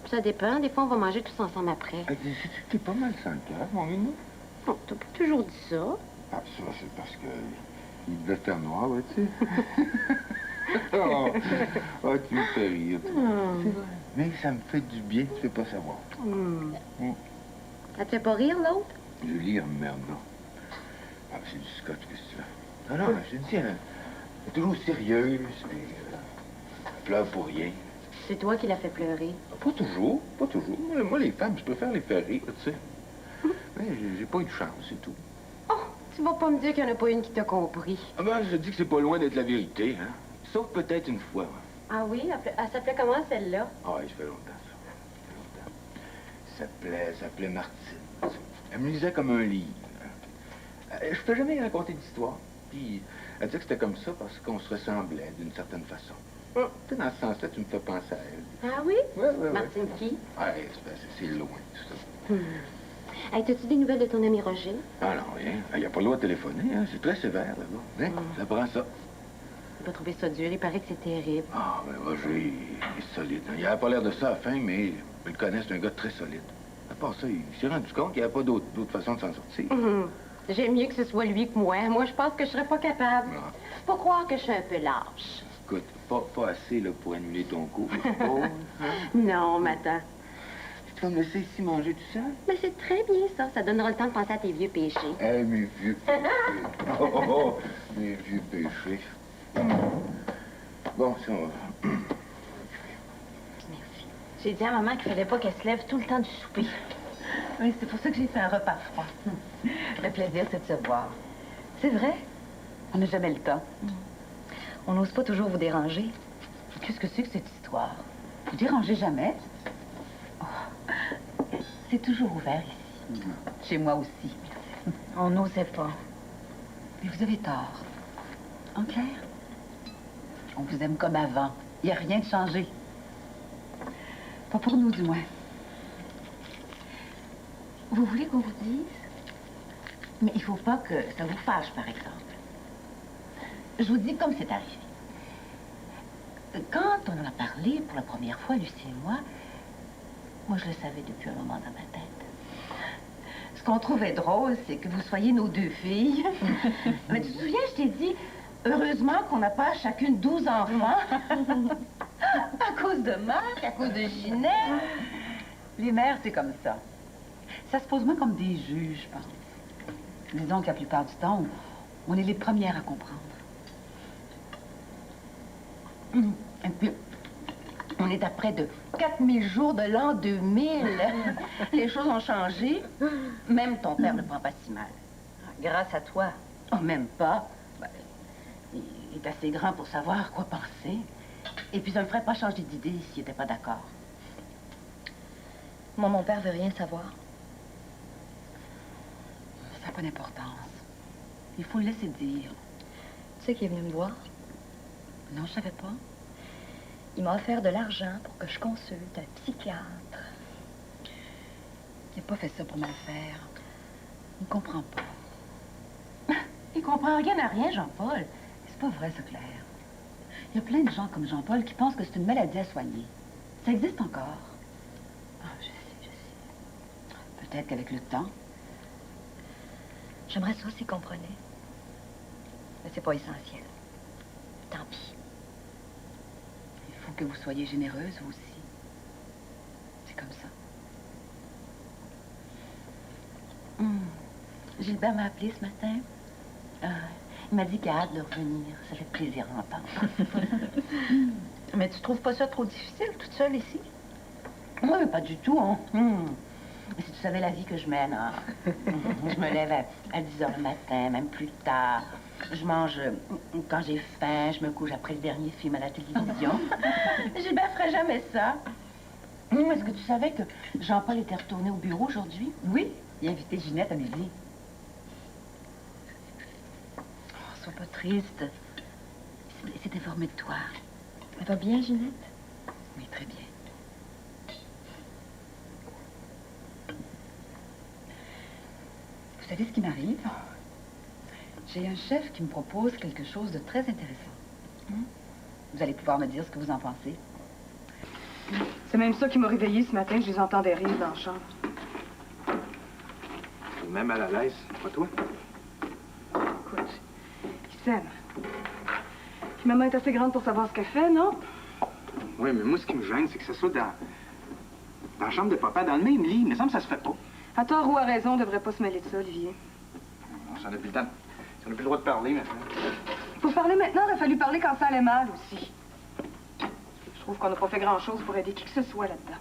Ça dépend, des fois on va manger tous ensemble après. T'es pas mal sans le cœur, mon minou. Bon, t'as pas toujours dit ça. Ah, ça, c'est parce que il devait faire noir, là, tu sais. Oh, tu me fais rire. C'est vrai. Mais ça me fait du bien, tu peux pas savoir. Ça te fait pas rire, l'autre? Julie, merde, non. Ah, c'est du scotch, qu'est-ce que tu veux? Ah non, je te dis, elle est toujours sérieuse, puis elle pleure pour rien. C'est toi qui l'as fait pleurer. Pas toujours, pas toujours. Moi, les femmes, je préfère les faire rire, tu sais. Mais j'ai pas eu de chance, c'est tout. Oh, tu vas pas me dire qu'il y en a pas une qui t'a compris. Ah ben, je dis que c'est pas loin d'être la vérité, hein. Sauf peut-être une fois. Ah oui? Elle s'appelait comment, celle-là? Ah oui, ça fait longtemps, ça. Ça fait longtemps. Ça s'appelait Martine. Elle me lisait comme un livre. Je peux jamais y raconter d'histoire. Puis, elle disait que c'était comme ça parce qu'on se ressemblait d'une certaine façon. Tu sais, dans ce sens-là, tu me fais penser à elle. Ah oui? Ouais. Martine qui? Ouais, c'est loin, tout ça. Hey, t'as-tu des nouvelles de ton ami Roger? Ah non, rien. Il n'y a pas le droit de téléphoner, hein. C'est très sévère, là-bas. Hein? Ça prend ça. J'ai pas trouvé ça dur, il paraît que c'est terrible. Ah, ben Roger, il est solide. Hein. Il avait pas l'air de ça à la fin, mais je le connais, c'est un gars très solide. À part ça, il s'est rendu compte qu'il n'y avait pas d'autre façon de s'en sortir. J'aime mieux que ce soit lui que moi. Moi, je pense que je serais pas capable. Ah. Faut croire que je suis un peu lâche. Écoute, pas assez là, pour annuler ton cours. Non, m'attends. Tu vas me laisser ici manger tout seul? Mais c'est très bien, ça. Ça donnera le temps de penser à tes vieux péchés. Eh, mes vieux péchés. Mes vieux péchés. Bon, ça va. Merci. J'ai dit à maman qu'il fallait pas qu'elle se lève tout le temps du souper. Oui, c'est pour ça que j'ai fait un repas froid. Le plaisir, c'est de se voir. C'est vrai, on n'a jamais le temps. On n'ose pas toujours vous déranger. Qu'est-ce que c'est que cette histoire? Vous dérangez jamais? Oh. C'est toujours ouvert ici. Chez moi aussi. On n'osait pas. Mais vous avez tort. En clair, on vous aime comme avant. Il n'y a rien de changé. Pas pour nous, du moins. Vous voulez qu'on vous dise? Mais il faut pas que ça vous fâche, par exemple. Je vous dis comme c'est arrivé. Quand on en a parlé pour la première fois, Lucie et moi je le savais depuis un moment dans ma tête. Ce qu'on trouvait drôle, c'est que vous soyez nos deux filles. Mais tu te souviens, je t'ai dit, heureusement qu'on n'a pas chacune 12 enfants. À cause de Marc, à cause de Ginette. Les mères, c'est comme ça. Ça se pose moins comme des juges, je pense. Disons que la plupart du temps, on est les premières à comprendre. Et puis, on est à près de 4000 jours de l'an 2000. Les choses ont changé. Même ton père ne prend pas si mal. Grâce à toi. Oh, même pas. Ben, il est assez grand pour savoir quoi penser. Et puis, ça ne me ferait pas changer d'idée s'il n'était pas d'accord. Moi, mon père veut rien savoir. Ça n'a pas d'importance. Il faut le laisser dire. Tu sais qu'il est venu me voir? Non, je savais pas. Il m'a offert de l'argent pour que je consulte un psychiatre. Il n'a pas fait ça pour me le faire. Il ne comprend pas. Il comprend rien à rien, Jean-Paul. C'est pas vrai, ça, Claire. Il y a plein de gens comme Jean-Paul qui pensent que c'est une maladie à soigner. Ça existe encore. Ah, je sais. Peut-être qu'avec le temps... J'aimerais ça s'il comprenait. Mais c'est pas essentiel. Tant pis. Il faut que vous soyez généreuse, vous aussi. C'est comme ça. Gilbert m'a appelé ce matin. Il m'a dit qu'il a hâte de revenir. Ça fait plaisir d'entendre. Mais tu trouves pas ça trop difficile, toute seule ici? Oui, pas du tout, hein. Si tu savais la vie que je mène, hein. Je me lève à 10 h le matin, même plus tard. Je mange quand j'ai faim, je me couche après le dernier film à la télévision. Gilbert ferait jamais ça. Est-ce que tu savais que Jean-Paul était retourné au bureau aujourd'hui? Oui, il a invité Ginette à midi. Oh, sois pas triste. Il s'est informé de toi. Elle va bien, Ginette? Oui, très bien. Vous savez ce qui m'arrive? J'ai un chef qui me propose quelque chose de très intéressant. Vous allez pouvoir me dire ce que vous en pensez. C'est même ça qui m'a réveillée ce matin, je les entendais rire dans la chambre. Même mal à l'aise, pas toi? Écoute, ils s'aiment. Puis maman est assez grande pour savoir ce qu'elle fait, non? Oui, mais moi, ce qui me gêne, c'est que ce soit dans la chambre de papa, dans le même lit. Il me semble que ça se fait pas. À tort ou à raison, on devrait pas se mêler de ça, Olivier. J'en ai plus le temps. J'en ai plus le droit de parler maintenant. Pour parler maintenant, il aurait fallu parler quand ça allait mal aussi. Je trouve qu'on n'a pas fait grand-chose pour aider qui que ce soit là-dedans.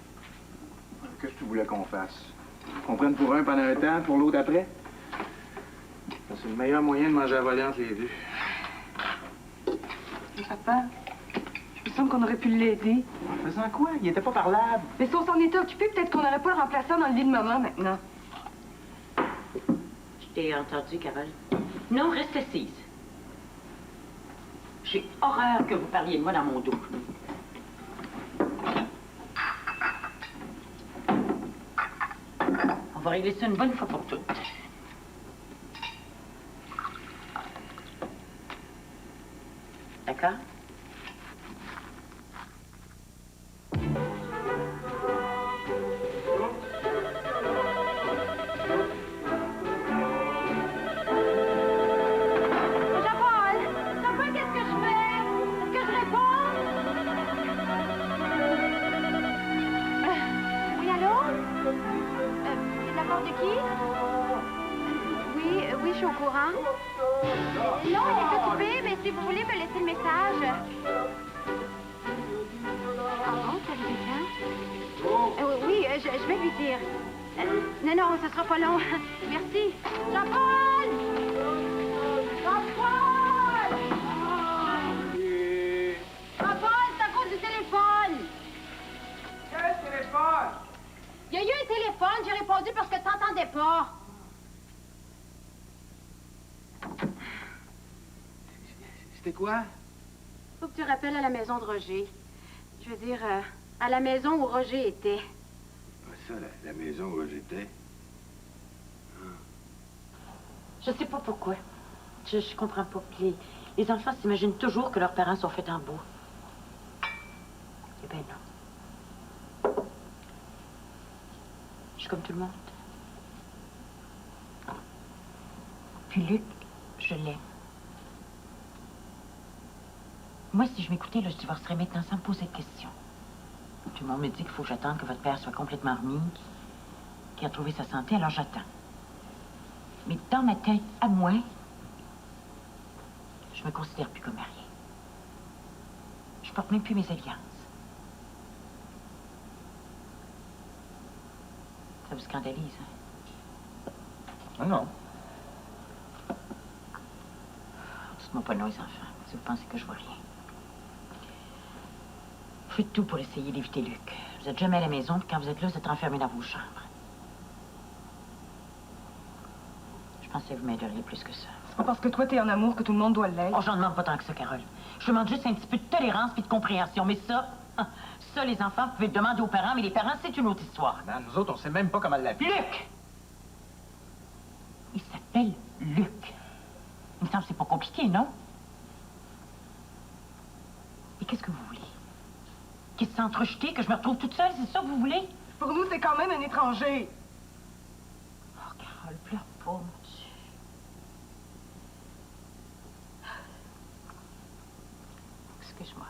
Qu'est-ce que tu voulais qu'on fasse? Qu'on prenne pour un pendant un temps, pour l'autre après? C'est le meilleur moyen de manger à voler entre les vues. Mais papa, il me semble qu'on aurait pu l'aider. En faisant quoi? Il était pas parlable. Mais si on s'en était occupé, peut-être qu'on n'aurait pas le remplaçant dans le lit de maman maintenant. Je t'ai entendu, Carole. Non, reste assise. J'ai horreur que vous parliez de moi dans mon dos. On va régler ça une bonne fois pour toutes. D'accord? Ce sera pas long. Merci. Jean-Paul! Jean-Paul! Jean-Paul, c'est à cause du téléphone. Quel téléphone? Il y a eu un téléphone, j'ai répondu parce que t'entendais pas. C'était quoi? Faut que tu rappelles à la maison de Roger. Je veux dire, à la maison où Roger était. Ça, la maison où j'étais. Je sais pas pourquoi. Je comprends pas. Les enfants s'imaginent toujours que leurs parents sont faits en bois. Eh bien non. Je suis comme tout le monde. Puis Luc, je l'aime. Moi, si je m'écoutais, là, je divorcerais maintenant sans me poser de questions. Tout le monde me dit qu'il faut que j'attende que votre père soit complètement remis, qu'il a trouvé sa santé, alors j'attends. Mais dans ma tête, à moi, je me considère plus comme mariée. Je porte même plus mes alliances. Ça vous scandalise, hein? Ah non. Dites-moi pas non, les enfants, si vous pensez que je vois rien. Faites tout pour essayer d'éviter Luc. Vous êtes jamais à la maison, puis quand vous êtes là, vous êtes enfermés dans vos chambres. Je pensais que vous m'aideriez plus que ça. C'est pas parce que toi, t'es en amour que tout le monde doit l'être. Oh, j'en demande pas tant que ça, Carole. Je demande juste un petit peu de tolérance puis de compréhension. Mais ça, les enfants, vous pouvez le demander aux parents, mais les parents, c'est une autre histoire. Non, nous autres, on sait même pas comment l'appeler. Luc! Il s'appelle Luc. Il me semble que c'est pas compliqué, non? Et qu'est-ce que vous voulez? Qu'il se sente rejeté, que je me retrouve toute seule, c'est ça que vous voulez? Pour nous, c'est quand même un étranger. Oh, Carole, pleure pas, mon Dieu. Excuse-moi.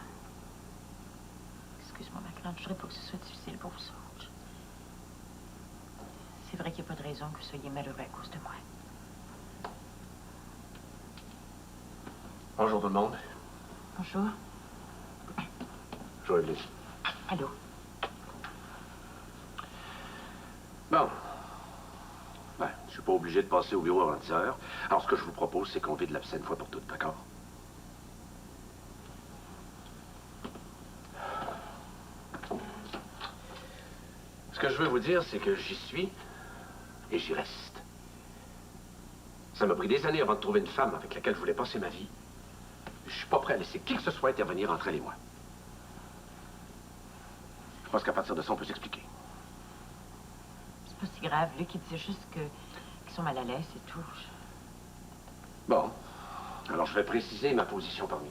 Excuse-moi, ma grande, je voudrais pas que ce soit difficile pour vous autres. C'est vrai qu'il n'y a pas de raison que vous soyez malheureux à cause de moi. Bonjour tout le monde. Bonjour. Joël. Allô? Bon. Ben, suis pas obligé de passer au bureau avant 10 heures. Alors, ce que je vous propose, c'est qu'on vide l'abcès une fois pour toutes, d'accord? Ce que je veux vous dire, c'est que j'y suis et j'y reste. Ça m'a pris des années avant de trouver une femme avec laquelle je voulais passer ma vie. Je suis pas prêt à laisser qui que ce soit intervenir entre elle et moi. Je pense qu'à partir de ça, on peut s'expliquer. C'est pas si grave. Luc, il disait juste qu'ils sont mal à l'aise, c'est tout. Bon. Alors, je vais préciser ma position parmi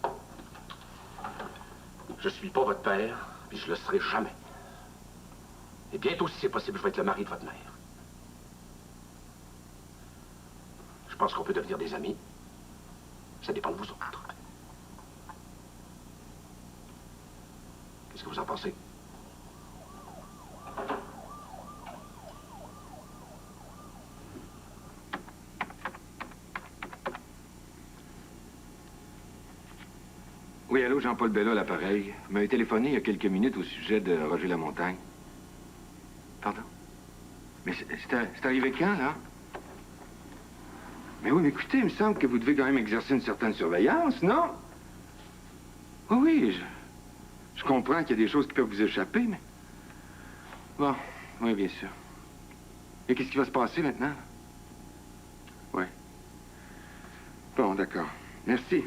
vous. Je suis pas votre père, puis je le serai jamais. Et bientôt, si c'est possible, je vais être le mari de votre mère. Je pense qu'on peut devenir des amis. Ça dépend de vous autres. Qu'est-ce que vous en pensez? Oui, allô, Jean-Paul Bella, l'appareil. Vous m'avez téléphoné il y a quelques minutes au sujet de Roger Lamontagne. Pardon? Mais c'est arrivé quand, là? Mais oui, mais écoutez, il me semble que vous devez quand même exercer une certaine surveillance, non? Oui, je comprends qu'il y a des choses qui peuvent vous échapper, mais... Bon, oui, bien sûr. Et qu'est-ce qui va se passer maintenant? Oui. Bon, d'accord. Merci.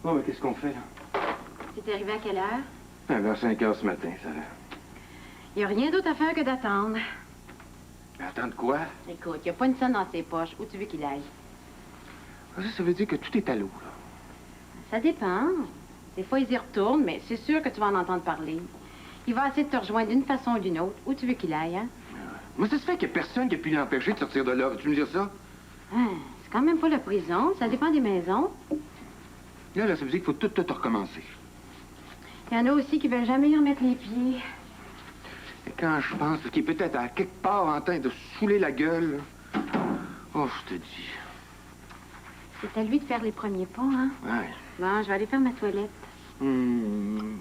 Bon, mais qu'est-ce qu'on fait, là? C'est arrivé à quelle heure? Vers 5 heures ce matin, ça va. Il n'y a rien d'autre à faire que d'attendre. Attendre quoi? Écoute, il n'y a pas une scène dans ses poches. Où tu veux qu'il aille? Ça veut dire que tout est à l'eau, là. Ça dépend. Des fois, ils y retournent, mais c'est sûr que tu vas en entendre parler. Il va essayer de te rejoindre d'une façon ou d'une autre. Où tu veux qu'il aille, hein? Moi, ça se fait qu'il n'y a personne qui a pu l'empêcher de sortir de là. Veux-tu me dire ça? C'est quand même pas la prison. Ça dépend des maisons. Là, ça veut dire qu'il faut tout recommencer. Il y en a aussi qui veulent jamais y remettre les pieds. Et quand je pense qu'il est peut-être à quelque part en train de se saouler la gueule, là. Oh, je te dis. C'est à lui de faire les premiers pas, hein? Ouais. Bon, je vais aller faire ma toilette. On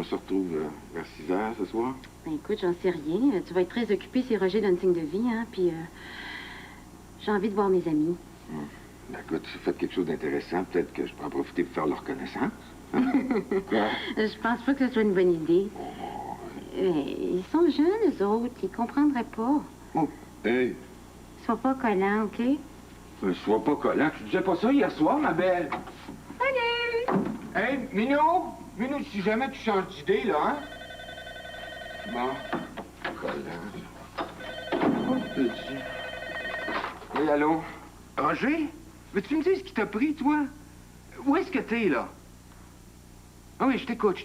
se retrouve vers 6 heures ce soir. Ben, écoute, j'en sais rien. Tu vas être très occupé si Roger donne signe de vie, hein? Puis, j'ai envie de voir mes amis. Ben, écoute, si vous faites quelque chose d'intéressant, peut-être que je peux en profiter pour faire leur connaissance. Hein? Quoi? Je pense pas que ce soit une bonne idée. Ils sont jeunes, eux autres. Ils comprendraient pas. Oh, hey! Sois pas collant, OK? Sois pas collant. Tu disais pas ça hier soir, ma belle? Salut! Hey, Minou! Minou, si jamais tu changes d'idée, là, hein? Bon. Collant. Oh, petit. Hey, allô? Roger? Veux-tu me dire ce qui t'a pris, toi? Où est-ce que t'es, là? Ah oui, je t'écoute.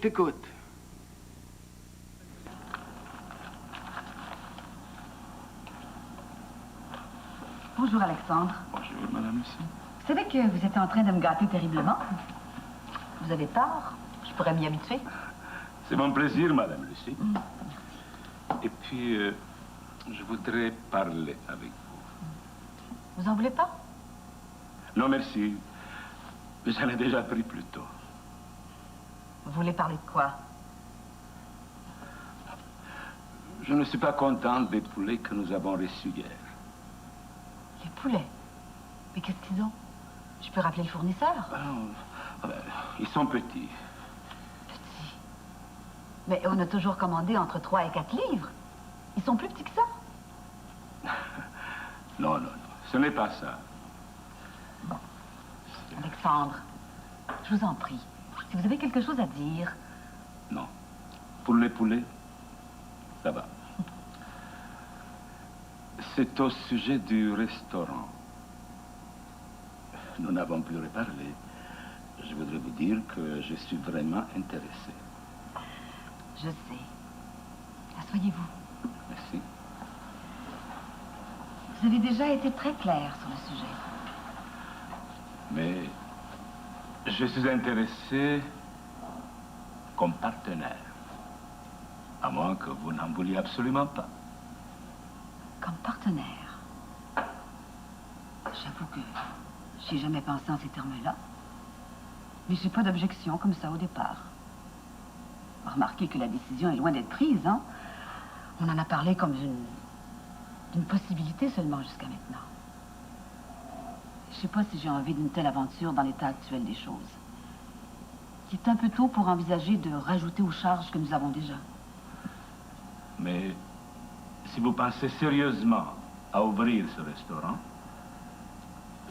Bonjour, Alexandre. Bonjour, madame Lucie. Vous savez que vous êtes en train de me gâter terriblement? Vous avez tort. Je pourrais m'y habituer. C'est mon plaisir, madame Lucie. Et puis, je voudrais parler avec vous. Vous en voulez pas? Non, merci. J'en ai déjà pris plus tôt. Vous voulez parler de quoi? Je ne suis pas contente des poulets que nous avons reçus hier. Les poulets? Mais qu'est-ce qu'ils ont? Je peux rappeler le fournisseur? Ils sont petits. Petits? Mais on a toujours commandé entre 3 et 4 livres. Ils sont plus petits que ça? Non, ce n'est pas ça. Bon. Alexandre, je vous en prie, si vous avez quelque chose à dire... Non. Pour les poulets, ça va. C'est au sujet du restaurant. Nous n'avons plus reparlé. Je voudrais vous dire que je suis vraiment intéressé. Je sais. Asseyez-vous. Merci. Vous avez déjà été très clair sur le sujet. Mais je suis intéressé comme partenaire. À moins que vous n'en vouliez absolument pas. Comme partenaire? J'avoue que j'ai jamais pensé en ces termes-là. Mais j'ai pas d'objection comme ça au départ. Remarquez que la décision est loin d'être prise, hein? On en a parlé comme d'une possibilité seulement jusqu'à maintenant. Je sais pas si j'ai envie d'une telle aventure dans l'état actuel des choses. C'est un peu tôt pour envisager de rajouter aux charges que nous avons déjà. Mais si vous pensez sérieusement à ouvrir ce restaurant,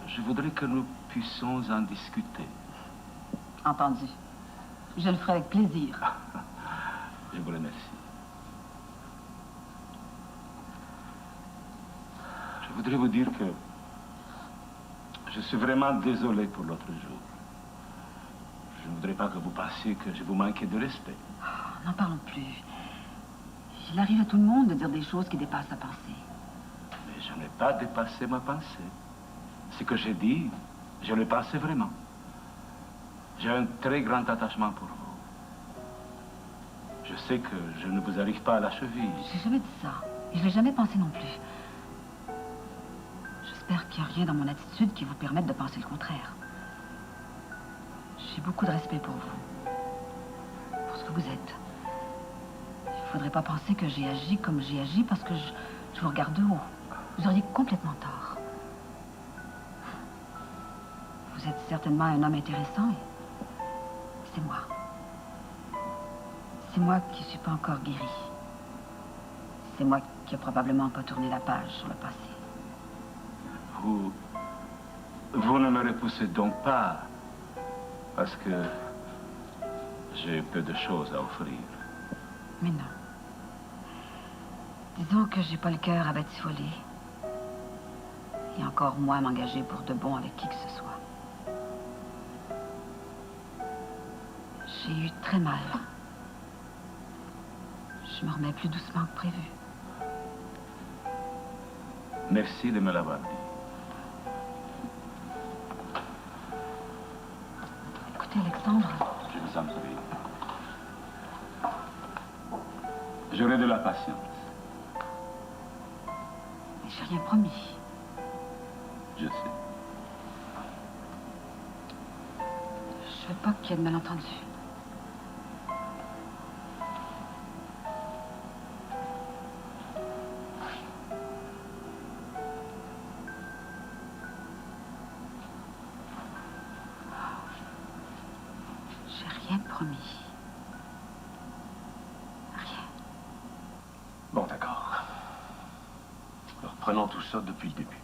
je voudrais que nous puissions en discuter. Entendu. Je le ferai avec plaisir. Je vous remercie. Je voudrais vous dire que je suis vraiment désolé pour l'autre jour. Je ne voudrais pas que vous pensiez que je vous manquais de respect. Oh, n'en parlons plus. Il arrive à tout le monde de dire des choses qui dépassent sa pensée. Mais je n'ai pas dépassé ma pensée. Ce que j'ai dit, je le pensais vraiment. J'ai un très grand attachement pour vous. Je sais que je ne vous arrive pas à la cheville. J'ai jamais dit ça. Et je l'ai jamais pensé non plus. J'espère qu'il n'y a rien dans mon attitude qui vous permette de penser le contraire. J'ai beaucoup de respect pour vous. Pour ce que vous êtes. Il ne faudrait pas penser que j'ai agi comme j'ai agi parce que je vous regarde de haut. Vous auriez complètement tort. Vous êtes certainement un homme intéressant et c'est moi. C'est moi qui ne suis pas encore guéri. C'est moi qui n'ai probablement pas tourné la page sur le passé. Vous ne me repoussez donc pas parce que j'ai peu de choses à offrir. Mais non. Disons que j'ai pas le cœur à batifoler. Et encore moins à m'engager pour de bon avec qui que ce soit. J'ai eu très mal. Je me remets plus doucement que prévu. Merci de me l'avoir dit. Écoutez, Alexandre. Je vous en prie. J'aurai de la patience. Mais j'ai rien promis. Je sais. Je veux pas qu'il y ait de malentendus. J'ai rien promis. Rien. Bon, d'accord. Reprenons tout ça depuis le début.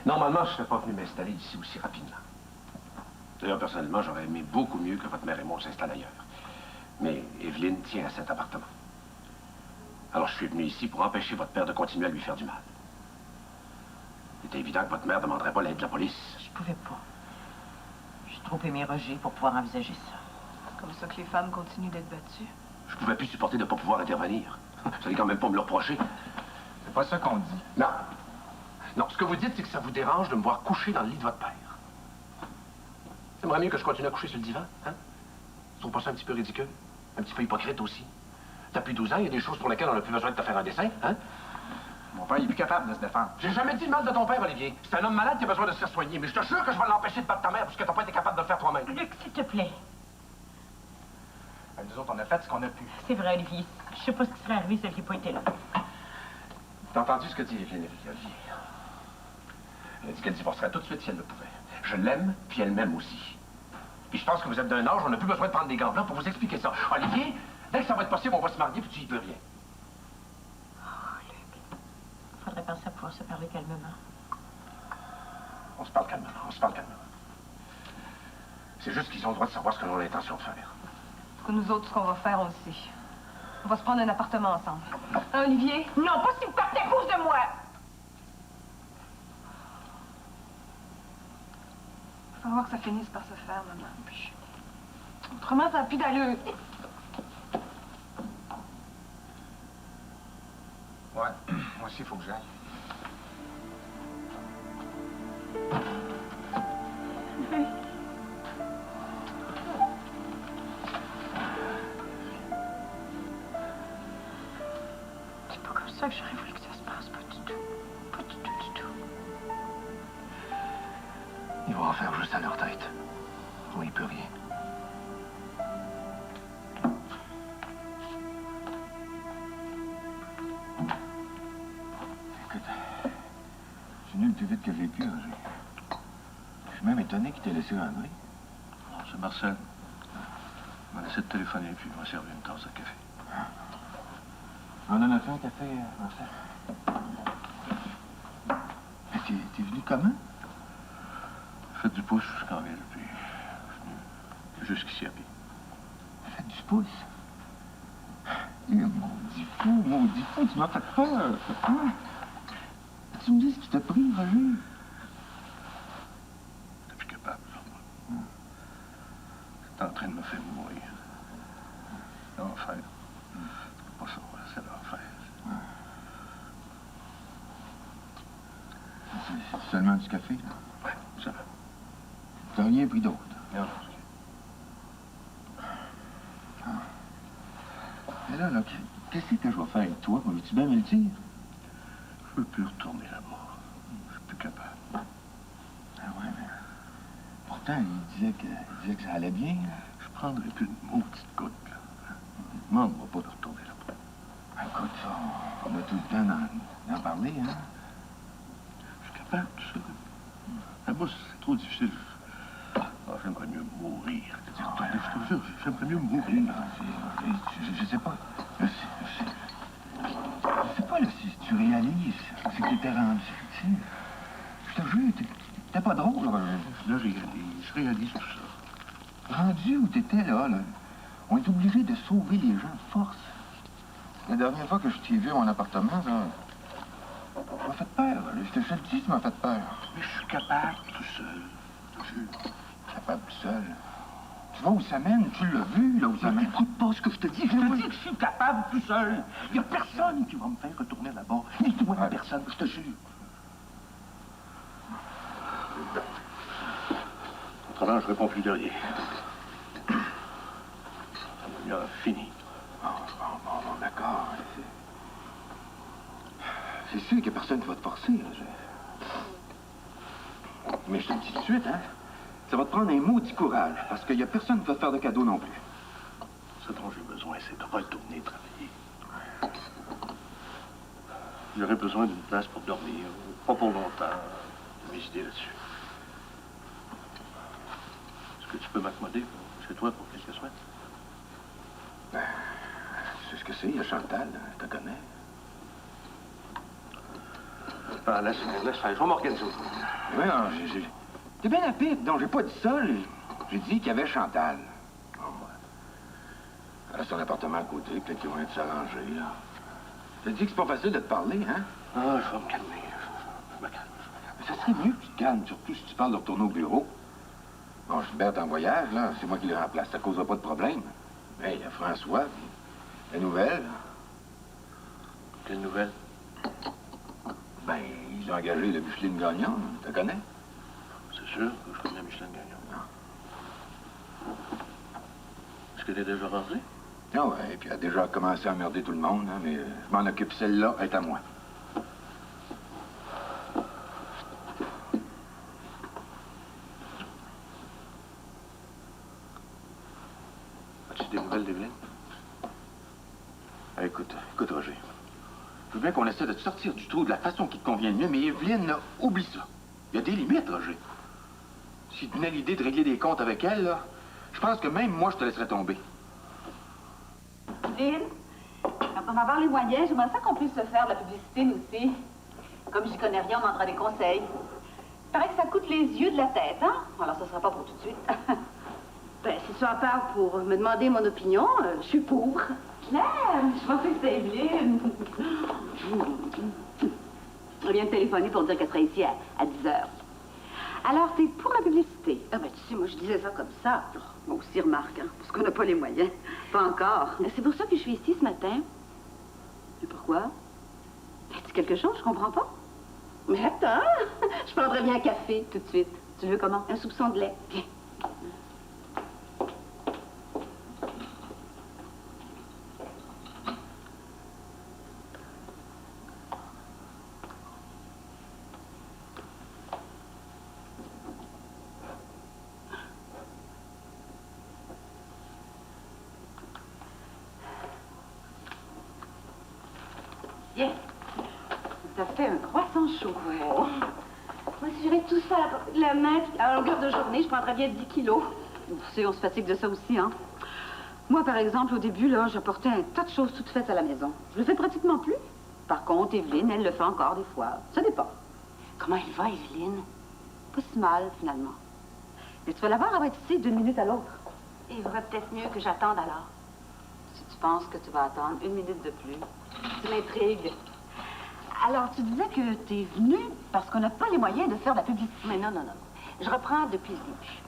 Normalement, je ne serais pas venu m'installer ici aussi rapidement. D'ailleurs, personnellement, j'aurais aimé beaucoup mieux que votre mère et moi s'installent ailleurs. Mais Evelyne tient à cet appartement. Alors, je suis venu ici pour empêcher votre père de continuer à lui faire du mal. Il était évident que votre mère ne demanderait pas l'aide de la police. Je pouvais pas. J'ai trop aimé Roger pour pouvoir envisager ça. Comme ça que les femmes continuent d'être battues. Je pouvais plus supporter de ne pas pouvoir intervenir. Vous allez quand même pas me le reprocher. C'est pas ça qu'on dit. Non. Non, ce que vous dites, c'est que ça vous dérange de me voir coucher dans le lit de votre père. T'aimerais mieux que je continue à coucher sur le divan, hein? Tu trouves pas ça un petit peu ridicule? Un petit peu hypocrite aussi? T'as plus 12 ans, il y a des choses pour lesquelles on n'a plus besoin de te faire un dessin, hein? Mon père, il est plus capable de se défendre. J'ai jamais dit le mal de ton père, Olivier. C'est un homme malade qui a besoin de se faire soigner, mais je te jure que je vais l'empêcher de battre ta mère parce que t'as pas été capable de le faire toi-même. Luc, s'il te plaît. Nous autres, on a fait ce qu'on a pu. C'est vrai, Olivier. Je sais pas ce qui serait arrivé si elle n'avait pas été là. T'as entendu ce que dit Evelyne, Olivier? Elle a dit qu'elle divorcerait tout de suite si elle le pouvait. Je l'aime, puis elle m'aime aussi. Puis je pense que vous êtes d'un âge où on n'a plus besoin de prendre des gants blancs pour vous expliquer ça. Olivier, dès que ça va être possible, on va se marier, puis tu y peux rien. Oh, Luc. Faudrait penser à pouvoir se parler calmement. On se parle calmement, on se parle calmement. C'est juste qu'ils ont le droit de savoir ce que l'on a l'intention de faire. Que nous autres, ce qu'on va faire, on le sait. On va se prendre un appartement ensemble. Hein, Olivier? Non, pas si vous partez à cause de moi! Il va falloir que ça finisse par se faire, maman. Puis... autrement, ça n'a plus d'allure. Ouais, moi aussi, il faut que j'aille. C'est pas comme ça que j'aurais voulu que ça se passe, pas du tout. Pas du tout, du tout. Ils vont en faire juste à leur tête. On n'y peut rien. plus vite que j'ai pu, Roger. Je suis même étonné qu'il t'ait laissé rentrer. Non, c'est Marcel. Il m'a laissé de téléphoner, puis il m'a servi une tasse de café. On en a fait un café, Marcel. Mais t'es venu comment? Faites du pouce jusqu'en ville, puis je suis venu jusqu'ici à pied. Faites du pouce? Maudit fou, tu m'as fait peur. Hein? Tu me dis ce qui t'a pris, Roger? T'es plus capable, là. T'es en train de me faire mourir. L'enfer. C'est pas ça, c'est l'enfer. C'est seulement du café, là? Ouais, ça va. T'as rien pris d'autre? Non. Mais là, qu'est-ce que je vais faire avec toi? Veux-tu bien me le dire? Je veux plus retourner là-bas. Je suis plus capable. Ah ouais, mais... Pourtant, il disait que ça allait bien, là. Je prendrai plus une maudite goutte, là. Demande-moi pas de retourner là-bas. Écoute, on a tout le temps d'en parler, hein? Je suis capable, tout ça. Là-bas, c'est trop difficile. Ah, j'aimerais mieux mourir. Je te jure, j'aimerais mieux mourir. Je sais pas. Je sais pas, là, si tu réalises ce que t'étais rendu, tu sais. Je te jure, t'es pas drôle, là. Là, je réalise tout ça. Rendu où t'étais, là, on est obligé de sauver les gens de force. La dernière fois que je t'ai vu à mon appartement, là, tu m'as fait peur, là. Je te le dis, tu m'as fait peur. Mais je suis capable tout seul. Je te jure. Capable tout seul. Tu vois où ça mène? Tu l'as vu, là, où ça mène? Écoute pas ce que je te dis. Je te dis que je suis capable tout seul. Il n'y a personne qui va me faire retourner là-bas. Ni toi, ni personne, je te jure. Autrement, je réponds plus de rien. Il a fini. Bon, d'accord. C'est sûr qu'il n'y a personne qui va te forcer, là. Mais je te le dis tout de suite, hein? Ça va te prendre un maudit courage, parce qu'il n'y a personne qui va te faire de cadeau non plus. Ce dont j'ai besoin, c'est de retourner travailler. J'aurais besoin d'une place pour dormir, pas pour longtemps, de mes idées là-dessus. Est-ce que tu peux m'accommoder chez toi pour quelques semaines? Ben, tu sais ce que c'est, il y a Chantal, je te connais. Ah, laisse faire, je vais m'organiser. Oui, non, t'es bien rapide, donc j'ai pas dit ça. J'ai dit qu'il y avait Chantal. Bon, elle a son appartement à côté, peut-être qu'ils vont être s'arranger, là. Je te dis que c'est pas facile de te parler, hein? Ah, je vais me calmer. Je me calme. Mais ça serait mieux que tu te calmes, surtout si tu parles de retourner au bureau. Bon, Gilbert est en voyage, là. C'est moi qui le remplace. Ça causera pas de problème. Mais il y a François, puis la nouvelle. Quelle nouvelle? Ben, ils ont engagé le Micheline Gagnon, tu le connais? C'est sûr que je connais Micheline Gagnon. Est-ce qu'elle est déjà rentrée? Ah ouais, puis elle a déjà commencé à emmerder tout le monde, hein, mais je m'en occupe. Celle-là est à moi. As-tu des nouvelles d'Evelyne? Écoute, Roger. Je veux bien qu'on essaie de te sortir du trou de la façon qui te convient le mieux, mais Evelyne, là, oublie ça. Il y a des limites, Roger. Si tu venais l'idée de régler des comptes avec elle, là, je pense que même moi, je te laisserais tomber. Lynn, quand on va avoir les moyens, j'aimerais ça qu'on puisse se faire de la publicité, nous aussi. Comme j'y connais rien, on m'en donnera des conseils. Il paraît que ça coûte les yeux de la tête, hein? Alors, ça sera pas pour tout de suite. Ben, si tu en parles pour me demander mon opinion, je suis pour. Claire, je pensais que c'était Evelyne. Elle vient de téléphoner pour dire qu'elle serait ici à 10 heures. Alors, t'es pour la publicité? Ah ben, tu sais, moi, je disais ça comme ça. Moi aussi, remarque, hein, parce qu'on n'a pas les moyens. Pas encore. C'est pour ça que je suis ici ce matin. Mais pourquoi? As-tu quelque chose? Je comprends pas. Mais attends, je prendrais bien un café tout de suite. Tu veux comment? Un soupçon de lait. Viens. Viens. Ça fait un croissant chaud. Ouais. mesurer tout ça à la portée de la main, puis à longueur de journée, je prendrais bien 10 kilos. Vous savez, on se fatigue de ça aussi, hein. Moi, par exemple, au début, là, j'apportais un tas de choses toutes faites à la maison. Je le fais pratiquement plus. Par contre, Evelyne, elle le fait encore des fois. Ça dépend. Comment elle va, Evelyne? Pas si mal, finalement. Mais tu vas la voir, elle va être ici d'une minute à l'autre. Il vaudrait peut-être mieux que j'attende alors. Si tu penses que tu vas attendre 1 minute de plus, tu m'intrigues. Alors, tu disais que tu es venue parce qu'on n'a pas les moyens de faire de la publicité. Mais non. Je reprends depuis le début.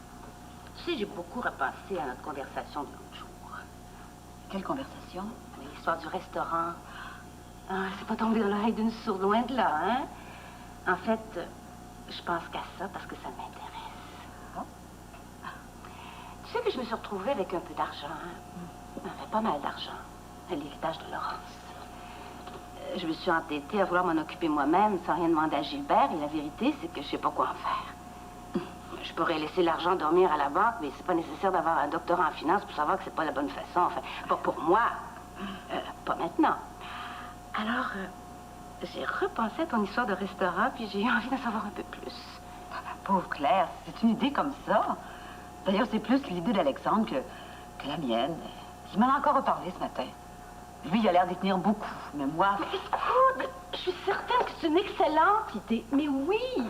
Tu sais, j'ai beaucoup repensé à notre conversation de l'autre jour. Quelle conversation? L'histoire du restaurant. Ah, c'est pas tombé dans l'oreille d'une sourde, loin de là, hein? En fait, je pense qu'à ça parce que ça m'intéresse. Bon? Tu sais que je me suis retrouvée avec un peu d'argent, hein? Enfin, pas mal d'argent. L'héritage de Laurence. Je me suis entêtée à vouloir m'en occuper moi-même sans rien demander à Gilbert, et la vérité, c'est que je sais pas quoi en faire. Je pourrais laisser l'argent dormir à la banque, mais c'est pas nécessaire d'avoir un doctorat en finance pour savoir que c'est pas la bonne façon. Enfin, pas pour moi. Pas maintenant. Alors, j'ai repensé à ton histoire de restaurant, puis j'ai eu envie d'en savoir un peu plus. Pauvre Claire, c'est une idée comme ça. D'ailleurs, c'est plus l'idée d'Alexandre que la mienne. Il m'en a encore reparlé ce matin. Lui, il a l'air d'y tenir beaucoup, mais moi... Mais écoute, je suis certaine que c'est une excellente idée. Mais oui!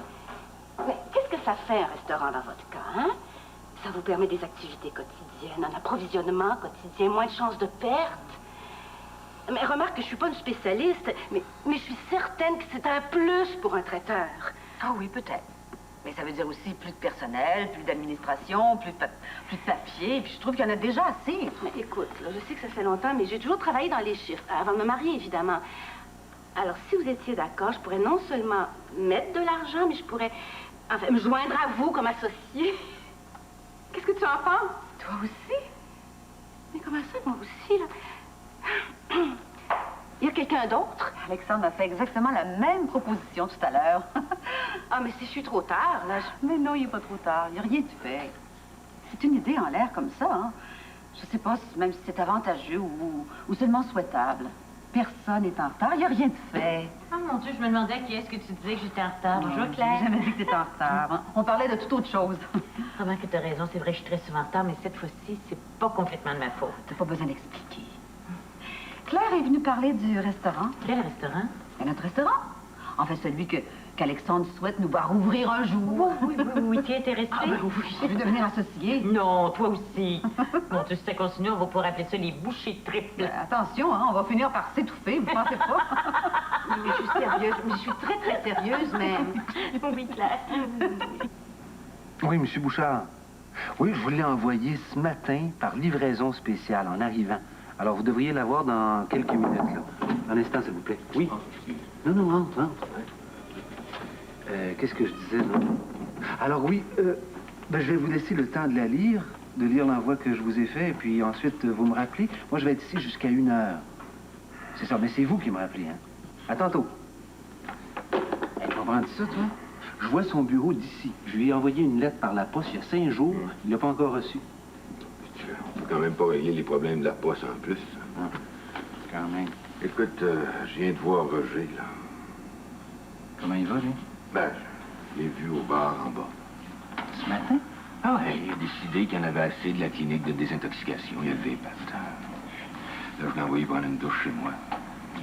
Mais qu'est-ce que ça fait, un restaurant, dans votre cas, hein? Ça vous permet des activités quotidiennes, un approvisionnement quotidien, moins de chances de perte. Mais remarque que je suis pas une spécialiste, mais je suis certaine que c'est un plus pour un traiteur. Ah oui, peut-être. Mais ça veut dire aussi plus de personnel, plus d'administration, plus de papier, puis je trouve qu'il y en a déjà assez. Mais écoute, là, je sais que ça fait longtemps, mais j'ai toujours travaillé dans les chiffres, avant de me marier, évidemment. Alors, si vous étiez d'accord, je pourrais non seulement mettre de l'argent, mais je pourrais, enfin, me joindre à vous comme associé. Qu'est-ce que tu en penses? Toi aussi? Mais comment ça, moi aussi, là? Il y a quelqu'un d'autre? Alexandre m'a fait exactement la même proposition tout à l'heure. Ah, mais si je suis trop tard, là... Mais non, il n'est pas trop tard. Il n'y a rien de fait. C'est une idée en l'air comme ça, hein. Je sais pas même si c'est avantageux ou seulement souhaitable. Personne n'est en retard. Il n'y a rien de fait. Ah, mon Dieu, je me demandais à qui est-ce que tu disais que j'étais en retard. Bonjour, Claire. J'ai jamais dit que t'étais en retard. On parlait de toute autre chose. Remarque que t'as raison. C'est vrai que je suis très souvent en retard, mais cette fois-ci, c'est pas complètement de ma faute. T'as pas besoin d'expliquer. Claire est venue parler du restaurant. Quel restaurant? Et notre restaurant. Enfin, celui qu'Alexandre souhaite nous voir ouvrir un jour. Oui, tu es intéressée? Ah, ben oui, je veux devenir associée. Non, toi aussi. Bon, si ça continue, on va pouvoir appeler ça les bouchées triples. Attention, hein, on va finir par s'étouffer, vous pensez pas? Mais je suis sérieuse. Mais je suis très, très sérieuse, même. Oui, Claire. Oui, M. Bouchard. Oui, je vous l'ai envoyé ce matin par livraison spéciale en arrivant. Alors, vous devriez l'avoir dans quelques minutes, là. Un instant, s'il vous plaît. Oui. Non, entre. Qu'est-ce que je disais, là? Alors, oui, je vais vous laisser le temps de la lire, de lire l'envoi que je vous ai fait, et puis ensuite, vous me rappelez. Moi, je vais être ici jusqu'à 1h. C'est ça, mais c'est vous qui me rappelez, hein? À tantôt. Comprends-tu ça, toi? Je vois son bureau d'ici. Je lui ai envoyé une lettre par la poste il y a 5 jours. Il l'a pas encore reçue. On peut quand même pas régler les problèmes de la poste en plus. Quand même. Écoute, je viens de voir Roger, là. Comment il va, lui? Ben, je l'ai vu au bar en bas. Ce matin? Ah ouais, il a décidé qu'il y en avait assez de la clinique de désintoxication. Il a levé les pattes. Là, je l'ai envoyé prendre une douche chez moi.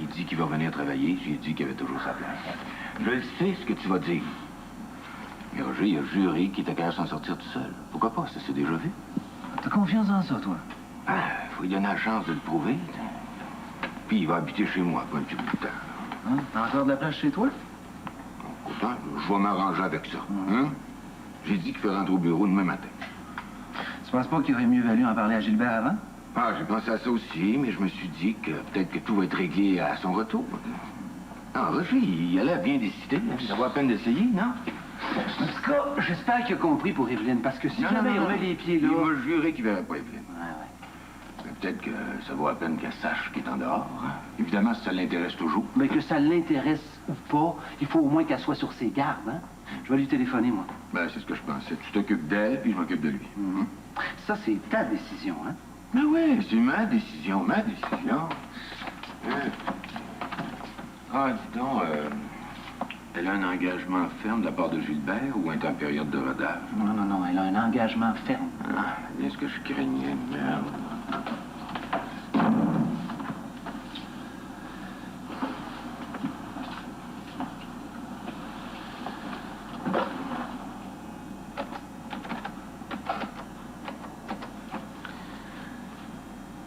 Il dit qu'il va venir travailler. J'ai dit qu'il avait toujours sa place. Je sais ce que tu vas dire. Mais Roger, il a juré qu'il était capable de s'en sortir tout seul. Pourquoi pas? Ça s'est déjà vu. T'as confiance en ça, toi? Ah, faut lui donner la chance de le prouver. Puis il va habiter chez moi pour un petit bout de temps. Hein? T'as encore de la place chez toi? Autant, je vais m'arranger avec ça. Hein? J'ai dit qu'il ferait rentrer au bureau demain matin. Tu penses pas qu'il aurait mieux valu en parler à Gilbert avant? Ah, j'ai pensé à ça aussi, mais je me suis dit que peut-être que tout va être réglé à son retour. Ah, Roger, il a l'air bien décidé. Ça vaut la peine d'essayer, non? En tout cas, j'espère qu'il a compris pour Evelyne, parce que si jamais il remet les pieds là... Il m'a juré qu'il verrait pas Evelyne. Ouais. Peut-être que ça vaut la peine qu'elle sache qu'il est en dehors. Évidemment, si ça l'intéresse toujours. Mais que ça l'intéresse ou pas, il faut au moins qu'elle soit sur ses gardes, hein? Je vais lui téléphoner, moi. Ben, c'est ce que je pensais. Tu t'occupes d'elle, puis je m'occupe de lui. Ça, c'est ta décision, hein? Ben oui, c'est ma décision, Ah, dis donc, Elle a un engagement ferme de la part de Gilbert ou est en période de rodage? Non, non, non, elle a un engagement ferme. Ah, bien ce que je craignais. Merde.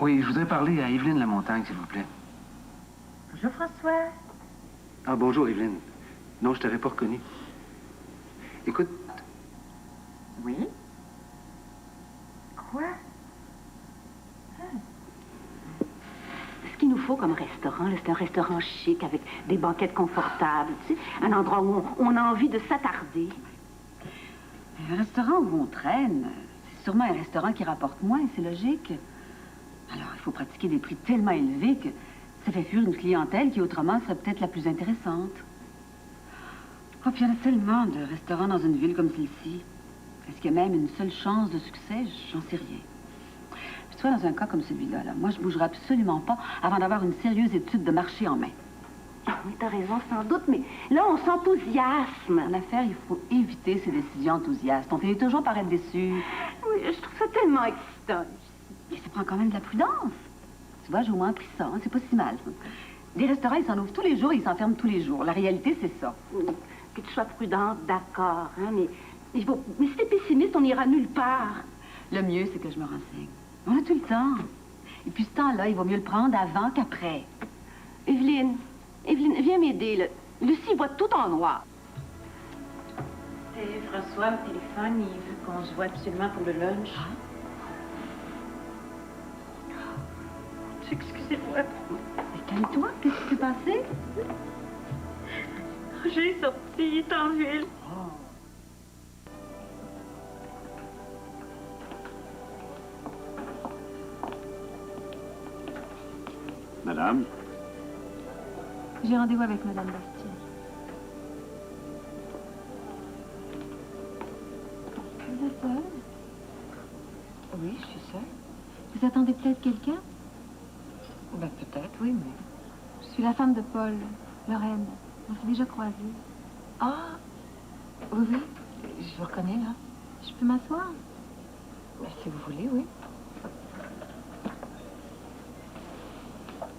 Oui, je voudrais parler à Évelyne Lamontagne, s'il vous plaît. Bonjour, François. Ah, bonjour, Évelyne. Non, je t'avais pas reconnu. Écoute... Oui? Quoi? Ce qu'il nous faut comme restaurant, là, c'est un restaurant chic avec des banquettes confortables, tu sais, un endroit où on a envie de s'attarder. Un restaurant où on traîne, c'est sûrement un restaurant qui rapporte moins, c'est logique. Alors, il faut pratiquer des prix tellement élevés que ça fait fuir une clientèle qui, autrement, serait peut-être la plus intéressante. Oh, puis il y en a tellement de restaurants dans une ville comme celle-ci. Est-ce qu'il y a même une seule chance de succès? J'en sais rien. Puis tu vois, dans un cas comme celui-là, là, moi, je bougerai absolument pas avant d'avoir une sérieuse étude de marché en main. Oui, t'as raison, sans doute, mais là, on s'enthousiasme. En affaires, il faut éviter ces décisions enthousiastes. On finit toujours par être déçu. Oui, je trouve ça tellement excitant. Mais ça prend quand même de la prudence. Tu vois, j'ai au moins appris ça, hein, c'est pas si mal. Des restaurants, ils s'en ouvrent tous les jours et ils s'enferment tous les jours. La réalité, c'est ça. Que tu sois prudente, d'accord, hein, mais si t'es pessimiste, on n'ira nulle part. Le mieux, c'est que je me renseigne. On a tout le temps. Et puis ce temps-là, il vaut mieux le prendre avant qu'après. Évelyne, viens m'aider, là. Lucie voit tout en noir. C'est François au téléphone, il veut qu'on se voit absolument pour le lunch. Excusez-moi. Mais calme-toi, qu'est-ce qui s'est passé? J'ai sorti, il est en ville. Madame? J'ai rendez-vous avec Madame Bastille. Vous êtes seule? Oui, je suis seule. Vous attendez peut-être quelqu'un? Ben, peut-être, oui, mais... Je suis la femme de Paul, Lorraine. On s'est déjà croisés. Ah! Oui, oui, je vous reconnais, là. Je peux m'asseoir? Ben, si vous voulez, oui.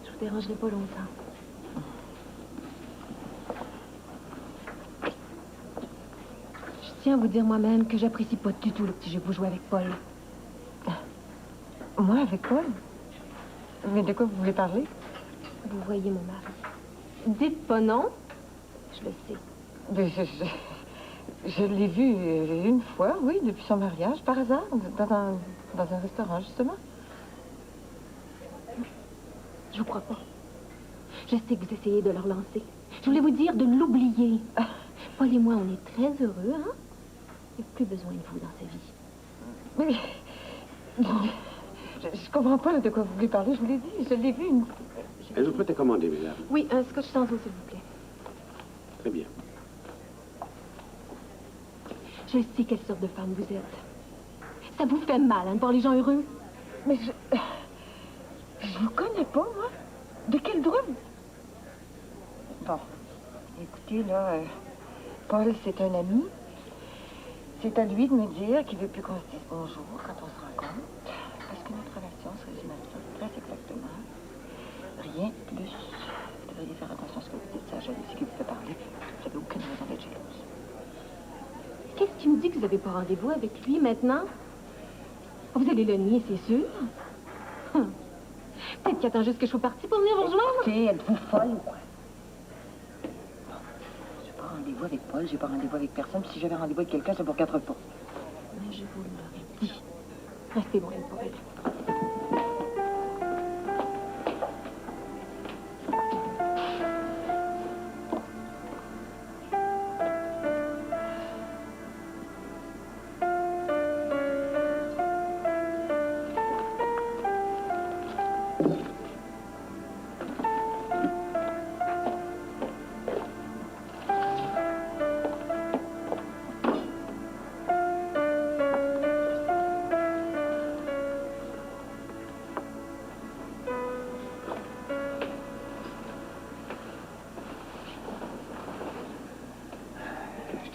Je vous dérangerai pas longtemps. Je tiens à vous dire moi-même que j'apprécie pas du tout le petit jeu que vous jouez avec Paul. Moi, avec Paul? Mais de quoi vous voulez parler? Vous voyez mon mari. Dites pas non. Je le sais. Ben, je l'ai vu une fois, oui, depuis son mariage, par hasard, dans un restaurant, justement. Je vous crois pas. Je sais que vous essayez de le relancer. Je voulais vous dire de l'oublier. Paul et moi, on est très heureux, hein? Il n'y a plus besoin de vous dans sa vie. Mais... Je comprends pas là, de quoi vous voulez parler. Je vous l'ai dit, je l'ai vu une... Êtes-vous prête à commander, mesdames? Oui, un scotch sans eau, s'il vous plaît. Très bien. Je sais quelle sorte de femme vous êtes. Ça vous fait mal, hein, de voir les gens heureux. Mais je vous connais pas, moi. De quel droit vous... Bon, écoutez, là, Paul, c'est un ami. C'est à lui de me dire qu'il veut plus qu'on se dise bonjour quand on se rencontre. Parce que notre relation se résume à ça, très exactement. Rien de plus. Vous devriez faire attention à ce que vous dites, c'est la jalousie qui vous fait parler. Vous n'avez aucune raison d'être jalouse. Qu'est-ce qui me dit que vous n'avez pas rendez-vous avec lui maintenant? Vous allez le nier, c'est sûr. Peut-être qu'il attend juste que je sois partie pour venir vous rejoindre. Écoutez, êtes-vous folle ou quoi? J'ai pas rendez-vous avec Paul, j'ai pas rendez-vous avec personne. Puis si j'avais rendez-vous avec quelqu'un, c'est pour 4 pas. Mais je vous l'aurais dit. Restez loin de Paul.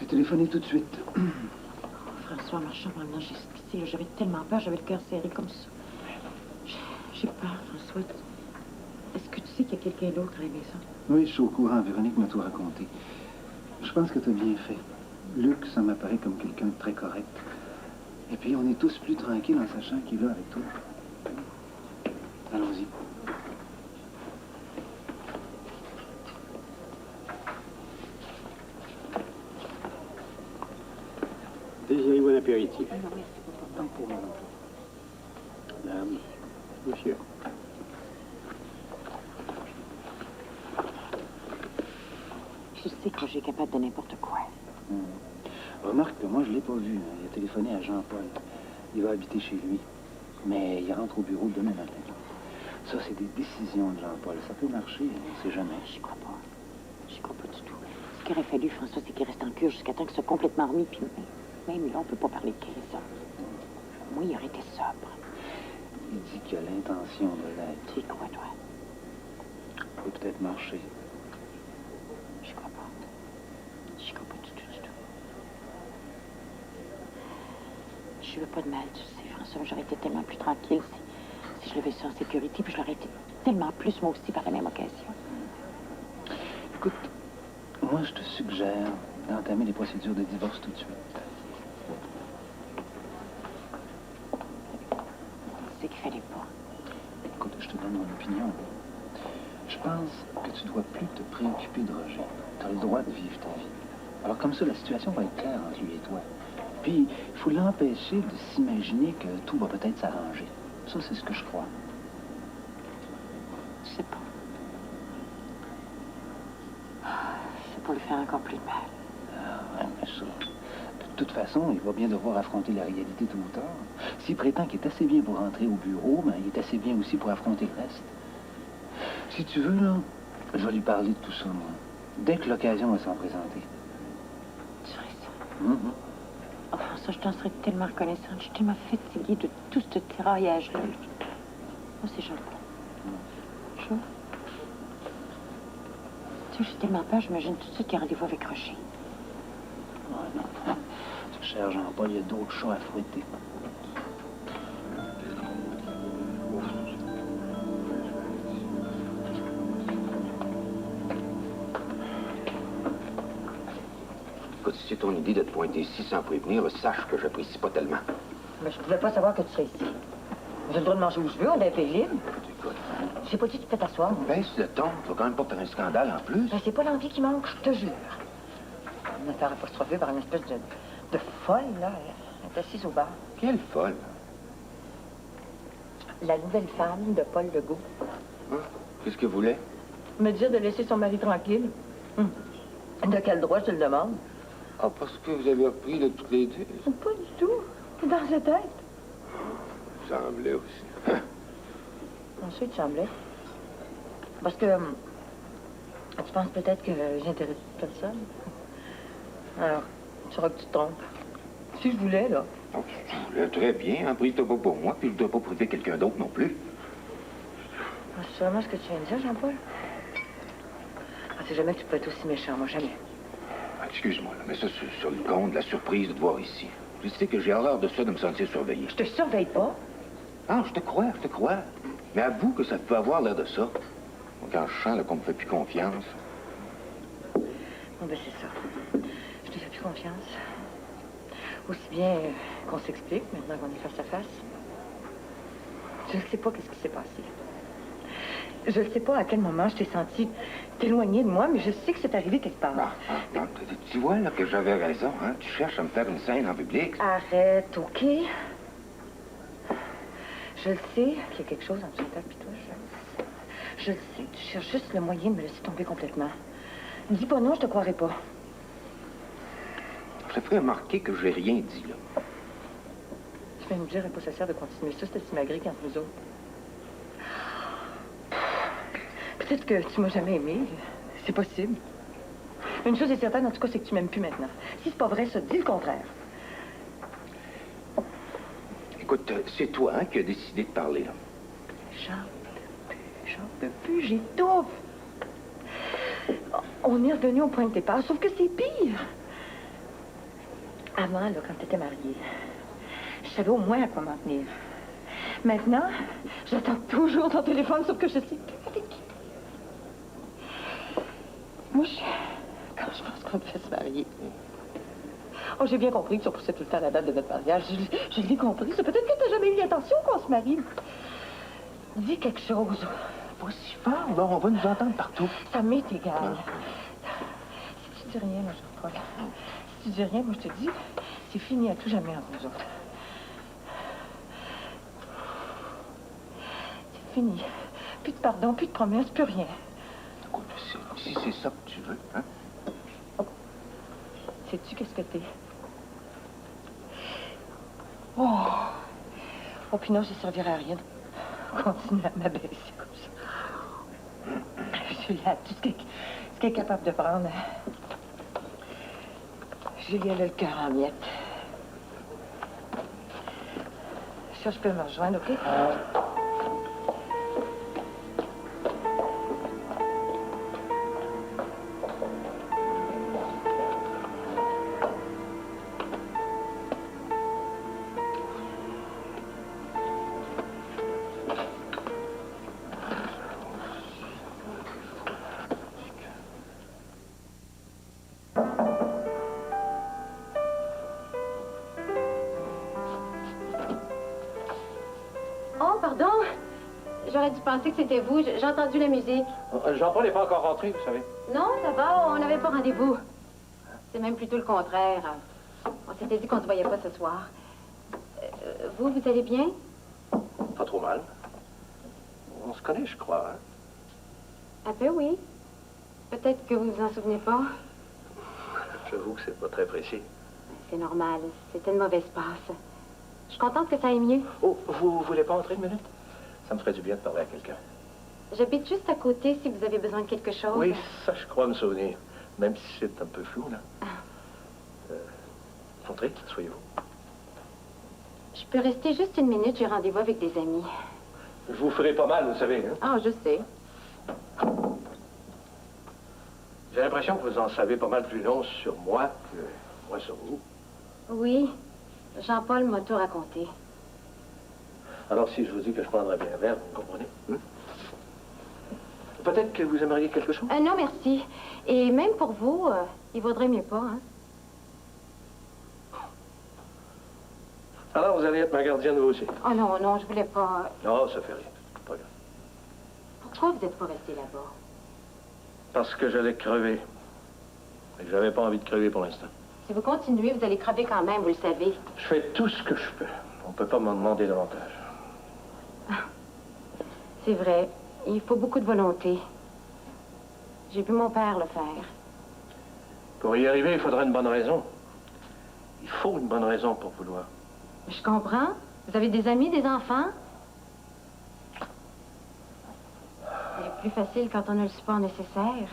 t'ai téléphoné tout de suite. François, marchant pendant jusqu'ici, j'avais tellement peur, j'avais le cœur serré comme ça. J'ai peur, François. Est-ce que tu sais qu'il y a quelqu'un d'autre à la maison? Oui, je suis au courant. Véronique m'a tout raconté. Je pense que tu as bien fait. Luc, ça m'apparaît comme quelqu'un de très correct. Et puis, on est tous plus tranquilles en sachant qu'il est là avec toi. Allons-y. Désirez-vous un apéritif? Non, merci pas. Non, pour moi non plus. Madame, monsieur. Je sais que Roger est capable de n'importe quoi. Remarque que moi, je ne l'ai pas vu. Il a téléphoné à Jean-Paul. Il va habiter chez lui. Mais il rentre au bureau demain matin. Ça, c'est des décisions de Jean-Paul. Ça peut marcher, on ne sait jamais. Je crois pas. Je crois pas du tout. Ce qu'il aurait fallu, François, c'est qu'il reste en cure jusqu'à temps qu'il soit complètement remis. Puis même là, on peut pas parler de guérison. Moi, il aurait été sobre. Il dit qu'il a l'intention de l'être. Tu y crois, toi? Ça peut peut-être marcher. Je crois pas. Je crois pas du tout, du tout. Je veux pas de mal, tu sais, François. J'aurais été tellement plus tranquille si je l'avais su en sécurité, puis je l'aurais été tellement plus, moi aussi, par la même occasion. Écoute, moi, je te suggère d'entamer les procédures de divorce tout de suite. C'est qu'il fallait pas. Écoute, je te donne mon opinion. Je pense que tu dois plus te préoccuper de Roger. Tu as le droit de vivre ta vie. Alors comme ça, la situation va être claire entre lui et toi. Puis, il faut l'empêcher de s'imaginer que tout va peut-être s'arranger. Ça, c'est ce que je crois. Je sais pas. C'est pour lui faire encore plus de mal. Ah, ouais, mais ça... De toute façon, il va bien devoir affronter la réalité tôt ou tard. S'il prétend qu'il est assez bien pour rentrer au bureau, ben, il est assez bien aussi pour affronter le reste. Si tu veux, là, je vais lui parler de tout ça, moi. Dès que l'occasion va s'en présenter. Tu ferais ça? Oh, François, je t'en serais tellement reconnaissante. Je suis tellement fatiguée de tout ce tiraillage-là. Oh, c'est Jean-Paul. Chaud? Tu sais, j'ai tellement peur, j'imagine tout de suite qu'il y a rendez-vous avec Roger. Ouais, non. Cher Jean-Paul, il y a d'autres chats à fouetter. Écoute, si c'est ton idée de te pointer ici sans prévenir, sache que j'apprécie pas tellement. Mais je pouvais pas savoir que tu serais ici. J'ai le droit de manger où je veux, on est un pays libre. J'ai pas dit que tu peux t'asseoir. Baisse le ton, tu vas quand même pas faire un scandale en plus. Ben, c'est pas l'envie qui manque, je te jure. Une affaire apostrophée par une espèce de folle, là. Elle est assise au bar. Quelle folle? La nouvelle femme de Paul Legault. Hein? Qu'est-ce qu'elle voulait? Me dire de laisser son mari tranquille. De quel droit, je te le demande? Ah, parce que vous avez repris de toutes les deux. Pas du tout. C'est dans sa tête. Ça semblait aussi. Ensuite, il semblait. Parce que... tu penses peut-être que j'intéresse personne. Alors, tu sauras que tu te trompes. Si je voulais, là. Donc, tu voulais très bien, hein, prise-toi pas pour moi, puis je ne dois pas priver quelqu'un d'autre non plus. C'est vraiment ce que tu viens de dire, Jean-Paul? Ah, c'est jamais que tu peux être aussi méchant, moi, jamais. Excuse-moi, là, mais ça, sur le compte de la surprise de te voir ici. Je sais que j'ai horreur de ça, de me sentir surveillé. Je te surveille pas. Ah, je te crois. Mais avoue que ça peut avoir l'air de ça. Quand je sens qu'on me fait plus confiance. Bon, ben, c'est ça. Je te fais plus confiance. Aussi bien qu'on s'explique, maintenant qu'on est face à face. Je ne sais pas qu'est-ce qui s'est passé. Je ne sais pas à quel moment je t'ai senti t'éloigner de moi, mais je sais que c'est arrivé quelque part. Tu vois, là, que j'avais raison, hein? Tu cherches à me faire une scène en public. Arrête, OK? Je le sais qu'il y a quelque chose entre Chantal et toi, je le sais. Tu cherches juste le moyen de me laisser tomber complètement. Dis pas non, je te croirai pas. Je te ferai remarquer que j'ai rien dit, là. Tu viens me dire à quoi ça sert de continuer ça, cette simagrée entre nous autres. Peut-être que tu m'as jamais aimé. C'est possible. Une chose est certaine, en tout cas, c'est que tu m'aimes plus maintenant. Si c'est pas vrai, ça, dis le contraire. Écoute, c'est toi, hein, qui as décidé de parler, là. J'en peux plus, j'étouffe. On est revenu au point de départ, sauf que c'est pire. Avant, là, quand tu étais mariée, je savais au moins à quoi m'en tenir. Maintenant, j'attends toujours ton téléphone, sauf que je sais plus avec qui. Moi, quand je pense qu'on devait se marier. Oh, j'ai bien compris que tu repoussais tout le temps la date de notre mariage. Je l'ai compris. C'est peut-être que tu n'as jamais eu l'intention qu'on se marie. Dis quelque chose. Pas si fort, là. On va nous entendre partout. Ça m'est égal. Si tu dis rien, moi, Jean-Paul. Si tu dis rien, moi, je te dis, c'est fini à tout jamais entre nous autres. C'est fini. Plus de pardon, plus de promesses, plus rien. Écoute, si c'est ça que tu veux, hein? Sais-tu qu'est-ce que t'es? Oh! Oh, puis non, ça servirait à rien de continuer à m'abaisser comme ça. Julia, tout ce qu'elle est capable de prendre. Julia, elle a le cœur en miettes. Ça, je peux me rejoindre, OK? Oh, pardon. J'aurais dû penser que c'était vous. J'ai entendu la musique. Jean-Paul n'est pas encore rentré, vous savez. Non, ça va. On n'avait pas rendez-vous. C'est même plutôt le contraire. On s'était dit qu'on ne se voyait pas ce soir. Vous allez bien? Pas trop mal. On se connaît, je crois, hein? Un peu, oui. Peut-être que vous vous en souvenez pas. J'avoue que c'est pas très précis. C'est normal. C'était une mauvaise passe. Je suis contente que ça aille mieux. Oh, vous voulez pas entrer une minute? Ça me ferait du bien de parler à quelqu'un. J'habite juste à côté si vous avez besoin de quelque chose. Oui, ça, je crois me souvenir. Même si c'est un peu flou, là. Entrez, soyez-vous. Je peux rester juste une minute. J'ai rendez-vous avec des amis. Je vous ferai pas mal, vous savez, hein? Ah, je sais. J'ai l'impression que vous en savez pas mal plus long sur moi que moi sur vous. Oui. Jean-Paul m'a tout raconté. Alors, si je vous dis que je prendrais bien un verre, vous comprenez? Hein? Peut-être que vous aimeriez quelque chose? Non, merci. Et même pour vous, il vaudrait mieux pas, hein? Alors, vous allez être ma gardienne, vous aussi? Oh non, non, je voulais pas... Non, ça fait rien. Pas grave. Pourquoi vous n'êtes pas resté là-bas? Parce que j'allais crever. Et que j'avais pas envie de crever pour l'instant. Si vous continuez, vous allez crever quand même, vous le savez. Je fais tout ce que je peux. On peut pas m'en demander davantage. C'est vrai. Il faut beaucoup de volonté. J'ai vu mon père le faire. Pour y arriver, il faudra une bonne raison. Il faut une bonne raison pour vouloir. Je comprends. Vous avez des amis, des enfants? C'est plus facile quand on a le support nécessaire.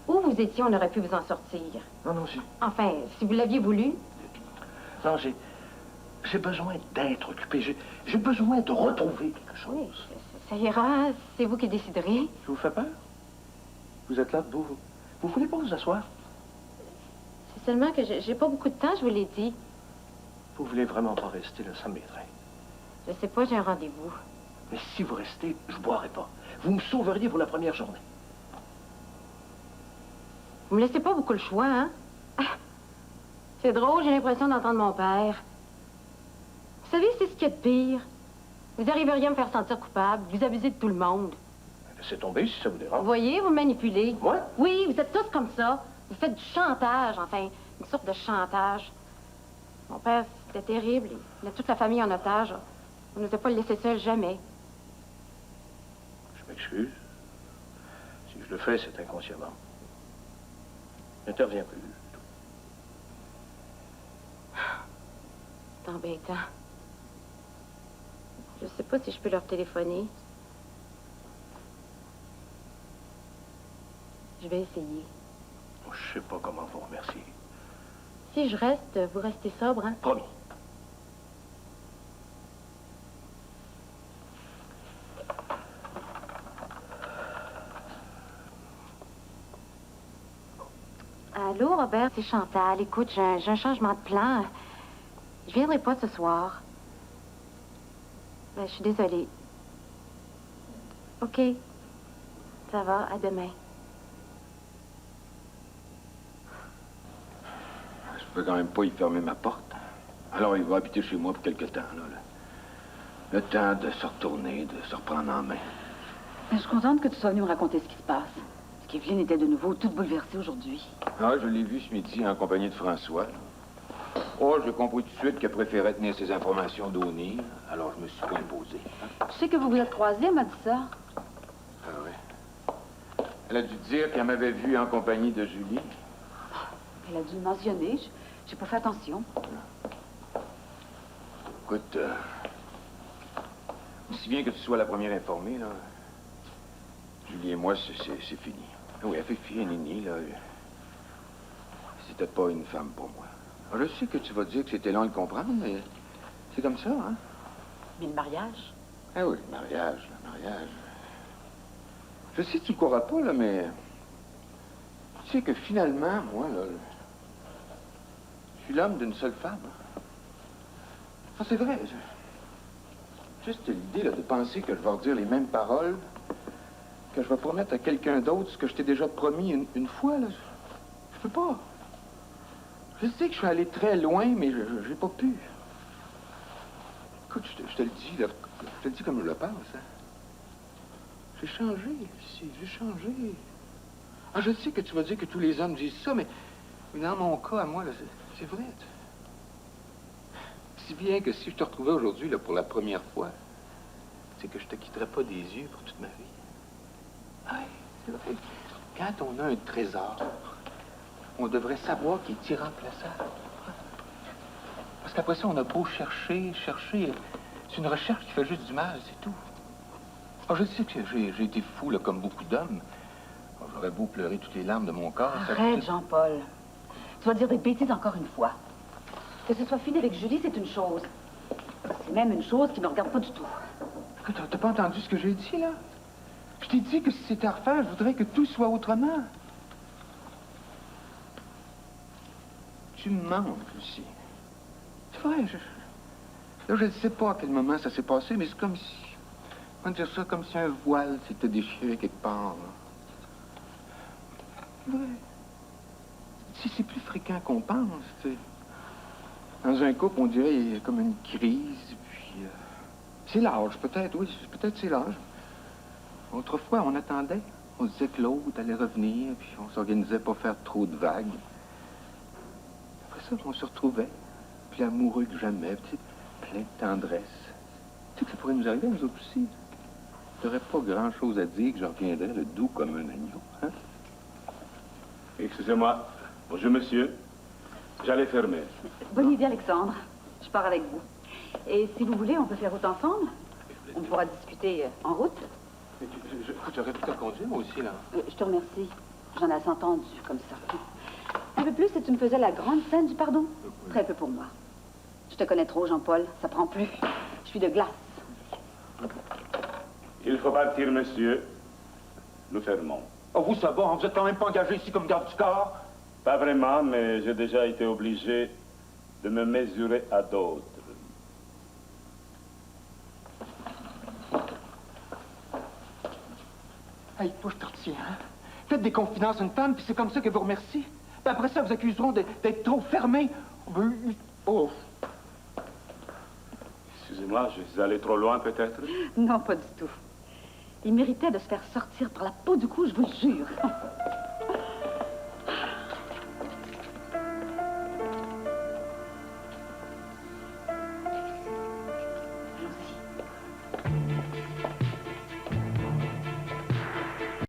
Où vous étiez, on aurait pu vous en sortir. Non, Enfin, si vous l'aviez voulu. Non, j'ai besoin d'être occupé. J'ai besoin de retrouver quelque chose. Oui, ça ira. C'est vous qui déciderez. Je vous fais peur? Vous êtes là debout. Vous voulez pas vous asseoir? C'est seulement que j'ai pas beaucoup de temps, je vous l'ai dit. Vous voulez vraiment pas rester, là, ça m'aiderait. Je sais pas, j'ai un rendez-vous. Mais si vous restez, je boirai pas. Vous me sauveriez pour la première journée. Vous me laissez pas beaucoup le choix, hein? Ah, c'est drôle, j'ai l'impression d'entendre mon père. Vous savez, c'est ce qu'il y a de pire. Vous arriveriez à me faire sentir coupable. Vous abusez de tout le monde. Laissez tomber si ça vous dérange. Vous voyez, vous manipulez. Moi? Oui, vous êtes tous comme ça. Vous faites du chantage, enfin, une sorte de chantage. Mon père, c'était terrible. Il a toute la famille en otage. On n'osait pas le laisser seul, jamais. Je m'excuse. Si je le fais, c'est inconsciemment. N'interviens plus. C'est embêtant. Je sais pas si je peux leur téléphoner. Je vais essayer. Je sais pas comment vous remercier. Si je reste, vous restez sobre, hein? Promis. Allô, Robert, c'est Chantal. Écoute, j'ai un changement de plan. Je viendrai pas ce soir. Ben, je suis désolée. OK. Ça va, à demain. Je peux quand même pas y fermer ma porte. Alors, il va habiter chez moi pour quelque temps, là. Le temps de se retourner, de se reprendre en main. Je suis contente que tu sois venu me raconter ce qui se passe. Parce qu'Evelyne était de nouveau toute bouleversée aujourd'hui. Ah, je l'ai vu ce midi en compagnie de François. Oh, j'ai compris tout de suite qu'elle préférait tenir ses informations d'Oni. Alors, je me suis pas imposé. Je sais que vous vous êtes croisés, elle m'a dit ça. Ah oui. Elle a dû dire qu'elle m'avait vu en compagnie de Julie. Elle a dû le mentionner. J'ai pas fait attention. Écoute, aussi bien que tu sois la première informée, là, Julie et moi, c'est fini. Ah oui, elle fait fille, Nini, là. C'était pas une femme pour moi. Alors, je sais que tu vas dire que c'était long à le comprendre, mais c'est comme ça, hein? Mais le mariage? Ah oui, le mariage. Je sais que tu ne croiras pas, là, mais... Tu sais que finalement, moi, là, je suis l'homme d'une seule femme. Ah, c'est vrai. Juste l'idée, là, de penser que je vais redire les mêmes paroles, que je vais promettre à quelqu'un d'autre ce que je t'ai déjà promis une fois, là, je peux pas. Je sais que je suis allé très loin, mais j'ai pas pu. Écoute, je te le dis, là, je te le dis comme je le pense, hein. J'ai changé, ici, j'ai changé. Ah, je sais que tu vas dire que tous les hommes disent ça, mais dans mon cas, à moi, là, c'est vrai. Si bien que si je te retrouvais aujourd'hui, là, pour la première fois, c'est que je te quitterais pas des yeux pour toute ma vie. Oui, c'est vrai. Quand on a un trésor, on devrait savoir qu'il est irremplaçable. Parce qu'après ça, on a beau chercher. C'est une recherche qui fait juste du mal, c'est tout. Alors, je sais que j'ai été fou, là, comme beaucoup d'hommes. J'aurais beau pleurer toutes les larmes de mon corps. Arrête, Jean-Paul. Tu vas dire des bêtises encore une fois. Que ce soit fini avec Julie, c'est une chose. C'est même une chose qui ne me regarde pas du tout. Écoute, t'as pas entendu ce que j'ai dit, là? Je t'ai dit que si c'était à refaire, je voudrais que tout soit autrement. Tu me manques, Lucie. C'est vrai, là, je ne sais pas à quel moment ça s'est passé, mais c'est comme si... Comment dire ça? Comme si un voile s'était déchiré quelque part, là. C'est vrai. Si c'est plus fréquent qu'on pense, tu sais. Dans un couple, on dirait qu'il y a comme une crise, puis... C'est l'âge, peut-être, oui, peut-être c'est l'âge. Autrefois, on attendait. On disait que l'autre allait revenir, puis on s'organisait pour faire trop de vagues. Après ça, on se retrouvait, puis amoureux que jamais, puis plein de tendresse. Tu sais que ça pourrait nous arriver, nous autres aussi. T'aurais pas grand-chose à dire que j'en reviendrais le doux comme un agneau, hein? Excusez-moi. Bonjour, monsieur. J'allais fermer. Bonne idée, Alexandre. Je pars avec vous. Et si vous voulez, on peut faire route ensemble. On pourra discuter en route. J'aurais pu te conduire, moi aussi, là. Je te remercie. J'en ai assez entendu comme ça. Un peu plus si tu me faisais la grande scène du pardon. Très peu pour moi. Je te connais trop, Jean-Paul. Ça prend plus. Je suis de glace. Il faut partir, monsieur. Nous fermons. Oh, vous, ça va, hein? Vous êtes quand même pas engagé ici comme garde du corps? Pas vraiment, mais j'ai déjà été obligé de me mesurer à d'autres. Hey, toi, je te retiens, hein? Faites des confidences à une femme, puis c'est comme ça qu'elle vous remercie. Puis après ça, vous accuseront d'être trop fermé. Oh! Excusez-moi, je suis allé trop loin, peut-être? Non, pas du tout. Il méritait de se faire sortir par la peau du cou, je vous le jure.